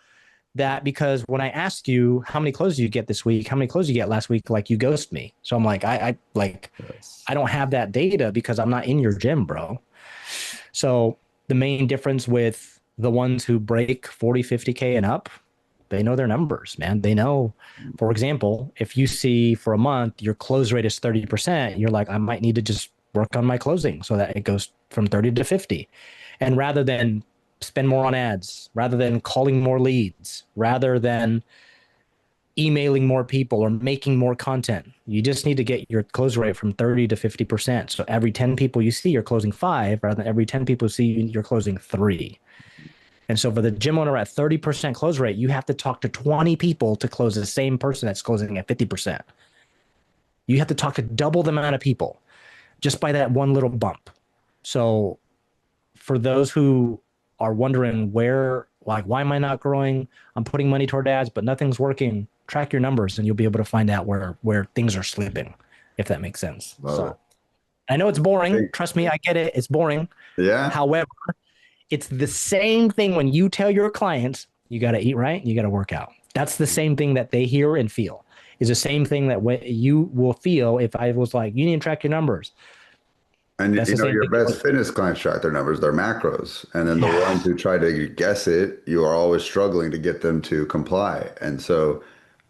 that, because when I asked you how many closes you get this week, how many closes you get last week, like you ghost me. So I'm like, I don't have that data because I'm not in your gym, bro. So the main difference with the ones who break 40, 50K and up, they know their numbers, man. They know, for example, if you see for a month, your close rate is 30%, you're like, I might need to just work on my closing so that it goes from 30 to 50. And rather than spend more on ads, rather than calling more leads, rather than emailing more people or making more content, you just need to get your close rate from 30 to 50%. So every 10 people you see, you're closing 5, rather than every 10 people you see, you're closing 3. And so for the gym owner at 30% close rate, you have to talk to 20 people to close the same person that's closing at 50%. You have to talk to double the amount of people just by that one little bump. So for those who are wondering why am I not growing? I'm putting money toward ads, but nothing's working. Track your numbers and you'll be able to find out where things are slipping, if that makes sense. So I know it's boring. Trust me, I get it. It's boring. Yeah. However, it's the same thing when you tell your clients, you got to eat right, you got to work out. That's the same thing that they hear and feel. Is the same thing that you will feel if I was like, you need to track your numbers. And your best fitness clients track their numbers, their macros. And then the ones who try to guess it, you are always struggling to get them to comply. And so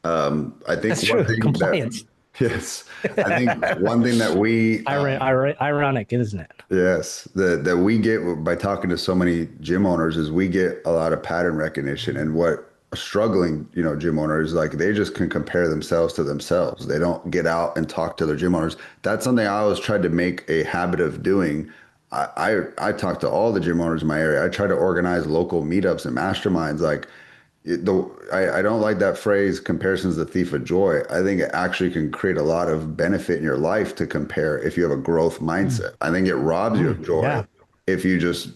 I think that's true. Compliance. Yes. I think one thing that we ironic, isn't it? Yes. That we get by talking to so many gym owners is we get a lot of pattern recognition. And what a struggling, gym owners, like they just can compare themselves to themselves. They don't get out and talk to their gym owners. That's something I always tried to make a habit of doing. I talk to all the gym owners in my area. I try to organize local meetups and masterminds. Like I don't like that phrase, comparison's the thief of joy. I think it actually can create a lot of benefit in your life to compare if you have a growth mindset. I think it robs you of joy if you just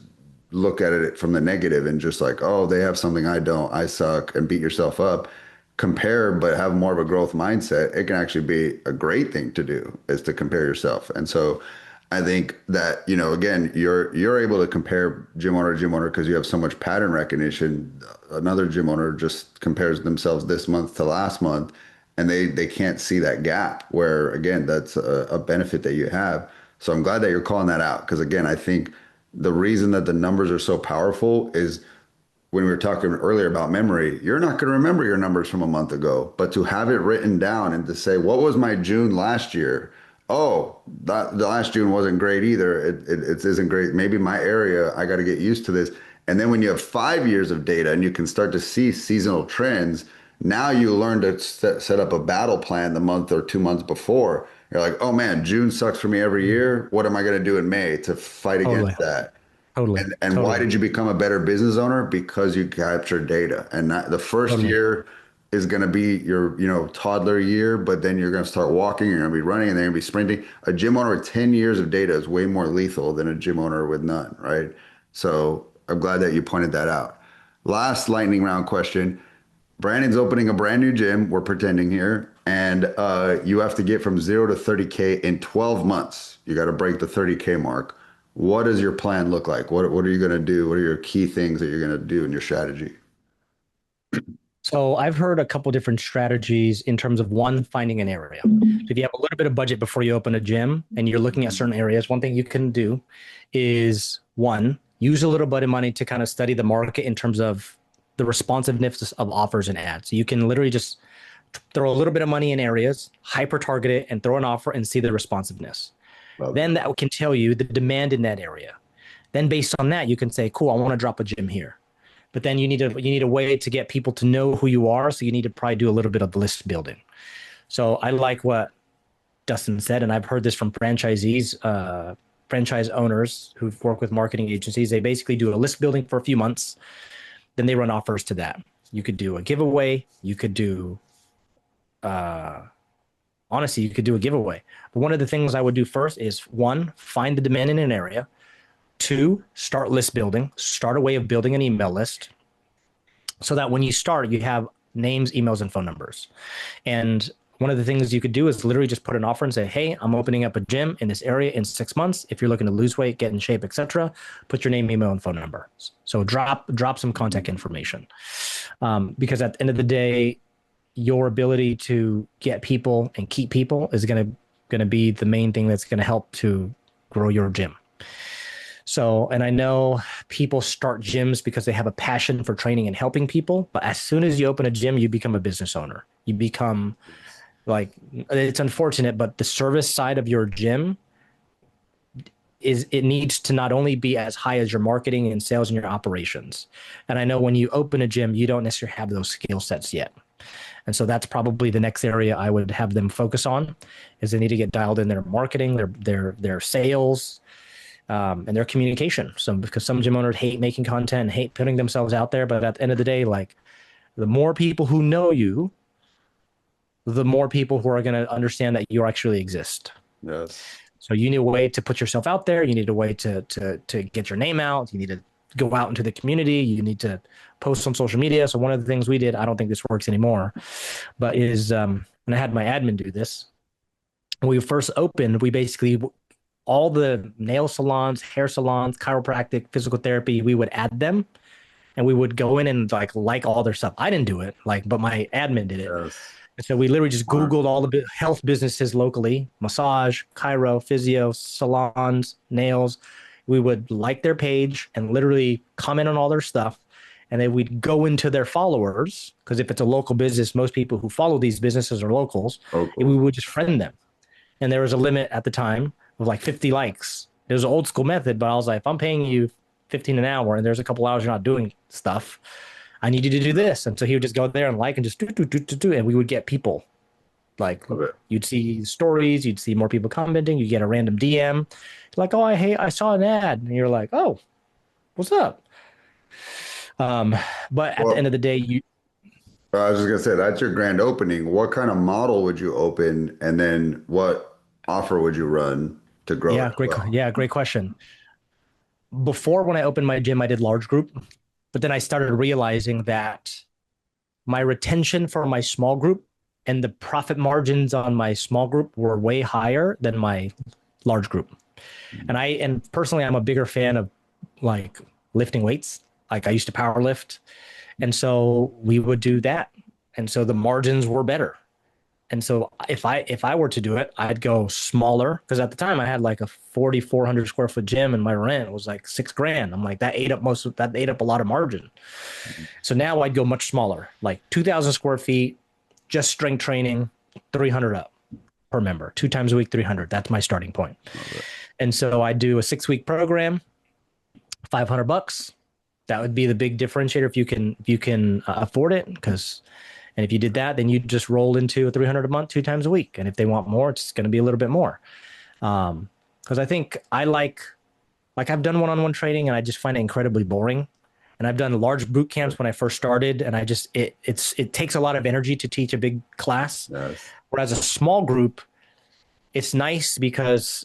look at it from the negative and just like, oh, they have something I don't, I suck, and beat yourself up. Compare, but have more of a growth mindset. It can actually be a great thing to do, is to compare yourself. And so I think that, again, you're able to compare gym owner to gym owner because you have so much pattern recognition. Another gym owner just compares themselves this month to last month, and they can't see that gap where, again, that's a benefit that you have. So I'm glad that you're calling that out because, again, I think the reason that the numbers are so powerful is when we were talking earlier about memory, you're not going to remember your numbers from a month ago, but to have it written down and to say, what was my June last year? Oh, the last June wasn't great either. It isn't great. Maybe my area, I got to get used to this. And then when you have 5 years of data and you can start to see seasonal trends, now you learn to set up a battle plan the month or 2 months before. You're like, oh man, June sucks for me every year. What am I going to do in May to fight against that? Totally. And why did you become a better business owner? Because you captured data. And the first year is going to be your, toddler year, but then you're going to start walking, you're going to be running, and then you're going to be sprinting. A gym owner with 10 years of data is way more lethal than a gym owner with none, right? So I'm glad that you pointed that out. Last lightning round question. Brandon's opening a brand new gym. We're pretending here. And you have to get from 0 to 30K in 12 months. You got to break the 30K mark. What does your plan look like? What are you going to do? What are your key things that you're going to do in your strategy? So I've heard a couple different strategies in terms of one, finding an area. So if you have a little bit of budget before you open a gym and you're looking at certain areas, one thing you can do is use a little bit of money to kind of study the market in terms of the responsiveness of offers and ads. So you can literally just throw a little bit of money in areas, hyper target it, and throw an offer and see the responsiveness. Then that can tell you the demand in that area. Then based on that, you can say, cool, I want to drop a gym here. But then you need a way to get people to know who you are. So you need to probably do a little bit of list building. So I like what Dustin said, and I've heard this from franchisees, franchise owners who've worked with marketing agencies. They basically do a list building for a few months. Then they run offers to that. You could do a giveaway. You could do, honestly, you could do a giveaway. But one of the things I would do first is 1, find the demand in an area. 2, start list building. Start a way of building an email list so that when you start, you have names, emails, and phone numbers. And one of the things you could do is literally just put an offer and say, hey, I'm opening up a gym in this area in 6 months. If you're looking to lose weight, get in shape, etc., put your name, email, and phone number. So drop some contact information. Because at the end of the day, your ability to get people and keep people is going to be the main thing that's going to help to grow your gym. So, and I know people start gyms because they have a passion for training and helping people, but as soon as you open a gym, you become a business owner. You become it's unfortunate, but the service side of your gym it needs to not only be as high as your marketing and sales and your operations. And I know when you open a gym, you don't necessarily have those skill sets yet. And so that's probably the next area I would have them focus on, is they need to get dialed in their marketing, their sales, and their communication. So because some gym owners hate making content and hate putting themselves out there, but at the end of the day, like the more people who know you, the more people who are going to understand that you actually exist. Yes. So you need a way to put yourself out there. You need a way to get your name out. You need to go out into the community. You need to post on social media. So one of the things we did, I don't think this works anymore, but is and I had my admin do this. When we first opened, we basically all the nail salons, hair salons, chiropractic, physical therapy, we would add them, and we would go in and like all their stuff. I didn't do it, but my admin did it. Yes. So we literally just Googled all the health businesses locally, massage, chiro, physio, salons, nails. We would like their page and literally comment on all their stuff. And then we'd go into their followers, because if it's a local business, most people who follow these businesses are locals. Okay. And we would just friend them. And there was a limit at the time of like 50 likes. It was an old school method, but I was like, if I'm paying you 15 an hour and there's a couple hours you're not doing stuff, I need you to do this. And so he would just go there and like and just do. And we would get people. Like you'd see stories, you'd see more people commenting, you get a random DM. Like, oh, I saw an ad. And you're like, oh, what's up? But at the end of the day, I was just gonna say, that's your grand opening. What kind of model would you open, and then what offer would you run to grow? Great question. Before, when I opened my gym, I did large group, but then I started realizing that my retention for my small group and the profit margins on my small group were way higher than my large group. And personally, I'm a bigger fan of like lifting weights. Like I used to power lift. And so we would do that. And so the margins were better. And so if I were to do it, I'd go smaller, because at the time I had like a 4,400 square foot gym and my rent was like $6,000. I'm like, that ate up a lot of margin. So now I'd go much smaller, like 2,000 square feet, just strength training, 300 up per member, 2 times a week, 300. That's my starting point. And so I do a 6-week program, $500. That would be the big differentiator if you can afford it. And if you did that, then you just roll into a 300 a month, 2 times a week. And if they want more, it's going to be a little bit more. Because I think I like I've done one-on-one training and I just find it incredibly boring. And I've done large boot camps when I first started, and it takes a lot of energy to teach a big class. Yes. Whereas a small group, it's nice because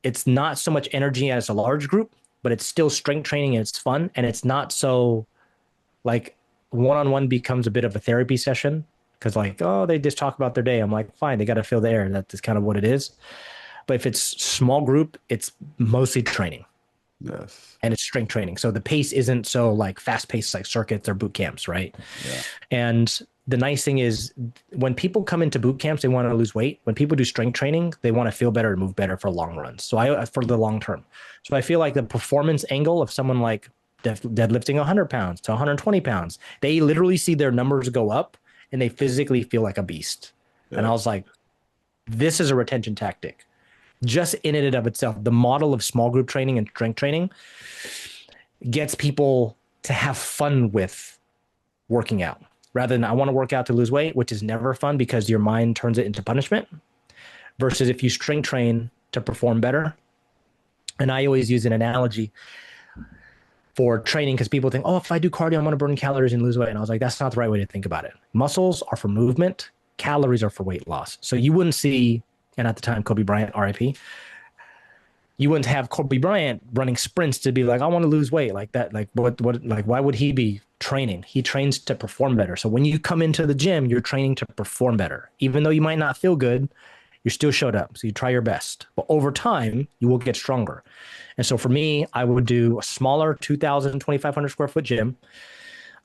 it's not so much energy as a large group, but it's still strength training and it's fun. And it's not so like one-on-one becomes a bit of a therapy session, because like, oh, they just talk about their day. I'm like, fine, they got to feel the air. That's kind of what it is. But if it's small group, it's mostly training. Yes. And it's strength training. So the pace isn't so like fast paced like circuits or boot camps, right? Yeah. And the nice thing is when people come into boot camps, they want to lose weight. When people do strength training, they want to feel better and move better for long runs. So for the long term. So I feel like the performance angle of someone like deadlifting 100 pounds to 120 pounds, they literally see their numbers go up and they physically feel like a beast. Yeah. And I was like, this is a retention tactic. Just in and of itself, the model of small group training and strength training gets people to have fun with working out, rather than I want to work out to lose weight, which is never fun because your mind turns it into punishment, versus if you strength train to perform better. And I always use an analogy for training, because people think, oh, if I do cardio, I'm going to burn calories and lose weight. And I was like, that's not the right way to think about it. Muscles are for movement. Calories are for weight loss. So you wouldn't see, and at the time, Kobe Bryant, RIP, you wouldn't have Kobe Bryant running sprints to be like, I want to lose weight like that. Like why would he be training? He trains to perform better. So when you come into the gym, you're training to perform better. Even though you might not feel good, you still showed up. So you try your best. But over time, you will get stronger. And so for me, I would do a smaller 2,000, 2,500 square foot gym.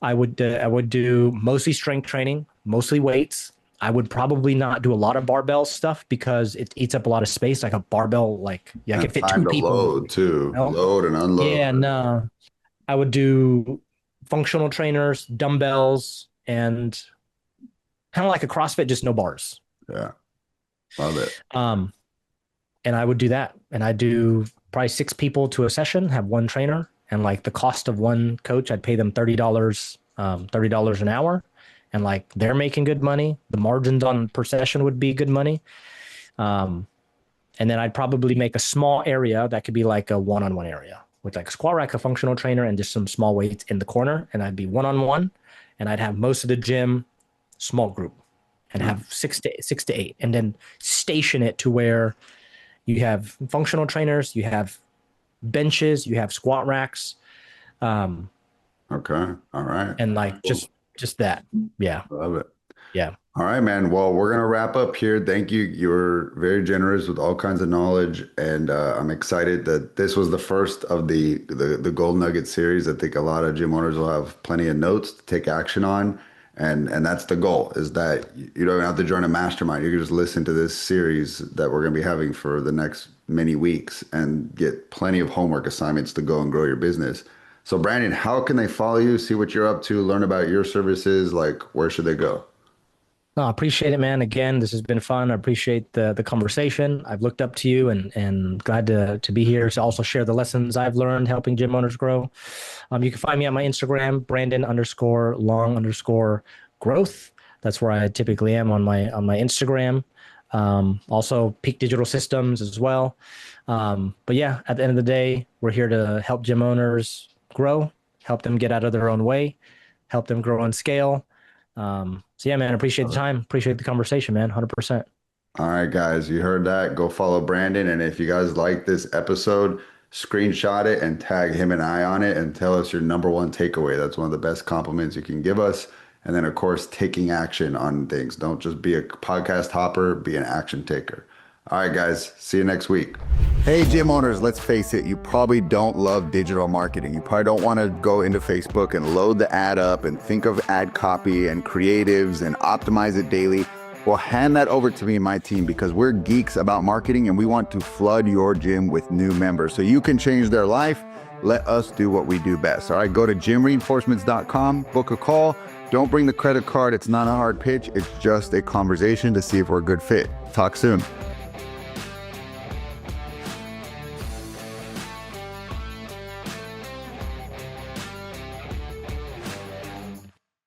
I would do mostly strength training, mostly weights. I would probably not do a lot of barbell stuff because it eats up a lot of space. Like a barbell, I can fit 2 people. Load too, load and unload. Yeah, no. I would do functional trainers, dumbbells, and kind of like a CrossFit, just no bars. Yeah, love it. And I would do that, and I do probably 6 people to a session, have 1 trainer, and like the cost of 1 coach, I'd pay them $30 an hour. And like they're making good money. The margins on per session would be good money. And then I'd probably make a small area that could be like a one-on-one area with like a squat rack, a functional trainer, and just some small weights in the corner. And I'd be one-on-one, and I'd have most of the gym small group. and have six to eight, and then station it to where you have functional trainers, you have benches, you have squat racks. Okay. All right. And like just that. Yeah. Love it. Yeah. All right, man. Well, we're going to wrap up here. Thank you. You're very generous with all kinds of knowledge. And I'm excited that this was the first of the Gold Nugget series. I think a lot of gym owners will have plenty of notes to take action on. And that's the goal, is that you don't have to join a mastermind. You can just listen to this series that we're going to be having for the next many weeks and get plenty of homework assignments to go and grow your business. So Brandon, how can they follow you, see what you're up to, learn about your services? Like, where should they go? No, I appreciate it, man. Again, this has been fun. I appreciate the conversation. I've looked up to you and glad to be here to also share the lessons I've learned helping gym owners grow. You can find me on my Instagram, Brandon_long_growth. That's where I typically am on my Instagram. Also Peak Digital Systems as well. But yeah, at the end of the day, we're here to help gym owners grow, help them get out of their own way, help them grow and scale. So yeah, man, I appreciate the time. Appreciate the conversation, man. 100%. All right, guys, you heard that. Go follow Brandon. And if you guys like this episode, screenshot it and tag him and I on it and tell us your number one takeaway. That's one of the best compliments you can give us. And then, of course, taking action on things. Don't just be a podcast hopper, be an action taker. All right, guys, see you next week. Hey, gym owners, let's face it, you probably don't love digital marketing. You probably don't want to go into Facebook and load the ad up and think of ad copy and creatives and optimize it daily. Well, hand that over to me and my team, because we're geeks about marketing and we want to flood your gym with new members so you can change their life. Let us do what we do best. All right, go to gymreinforcements.com, book a call. Don't bring the credit card. It's not a hard pitch. It's just a conversation to see if we're a good fit. Talk soon.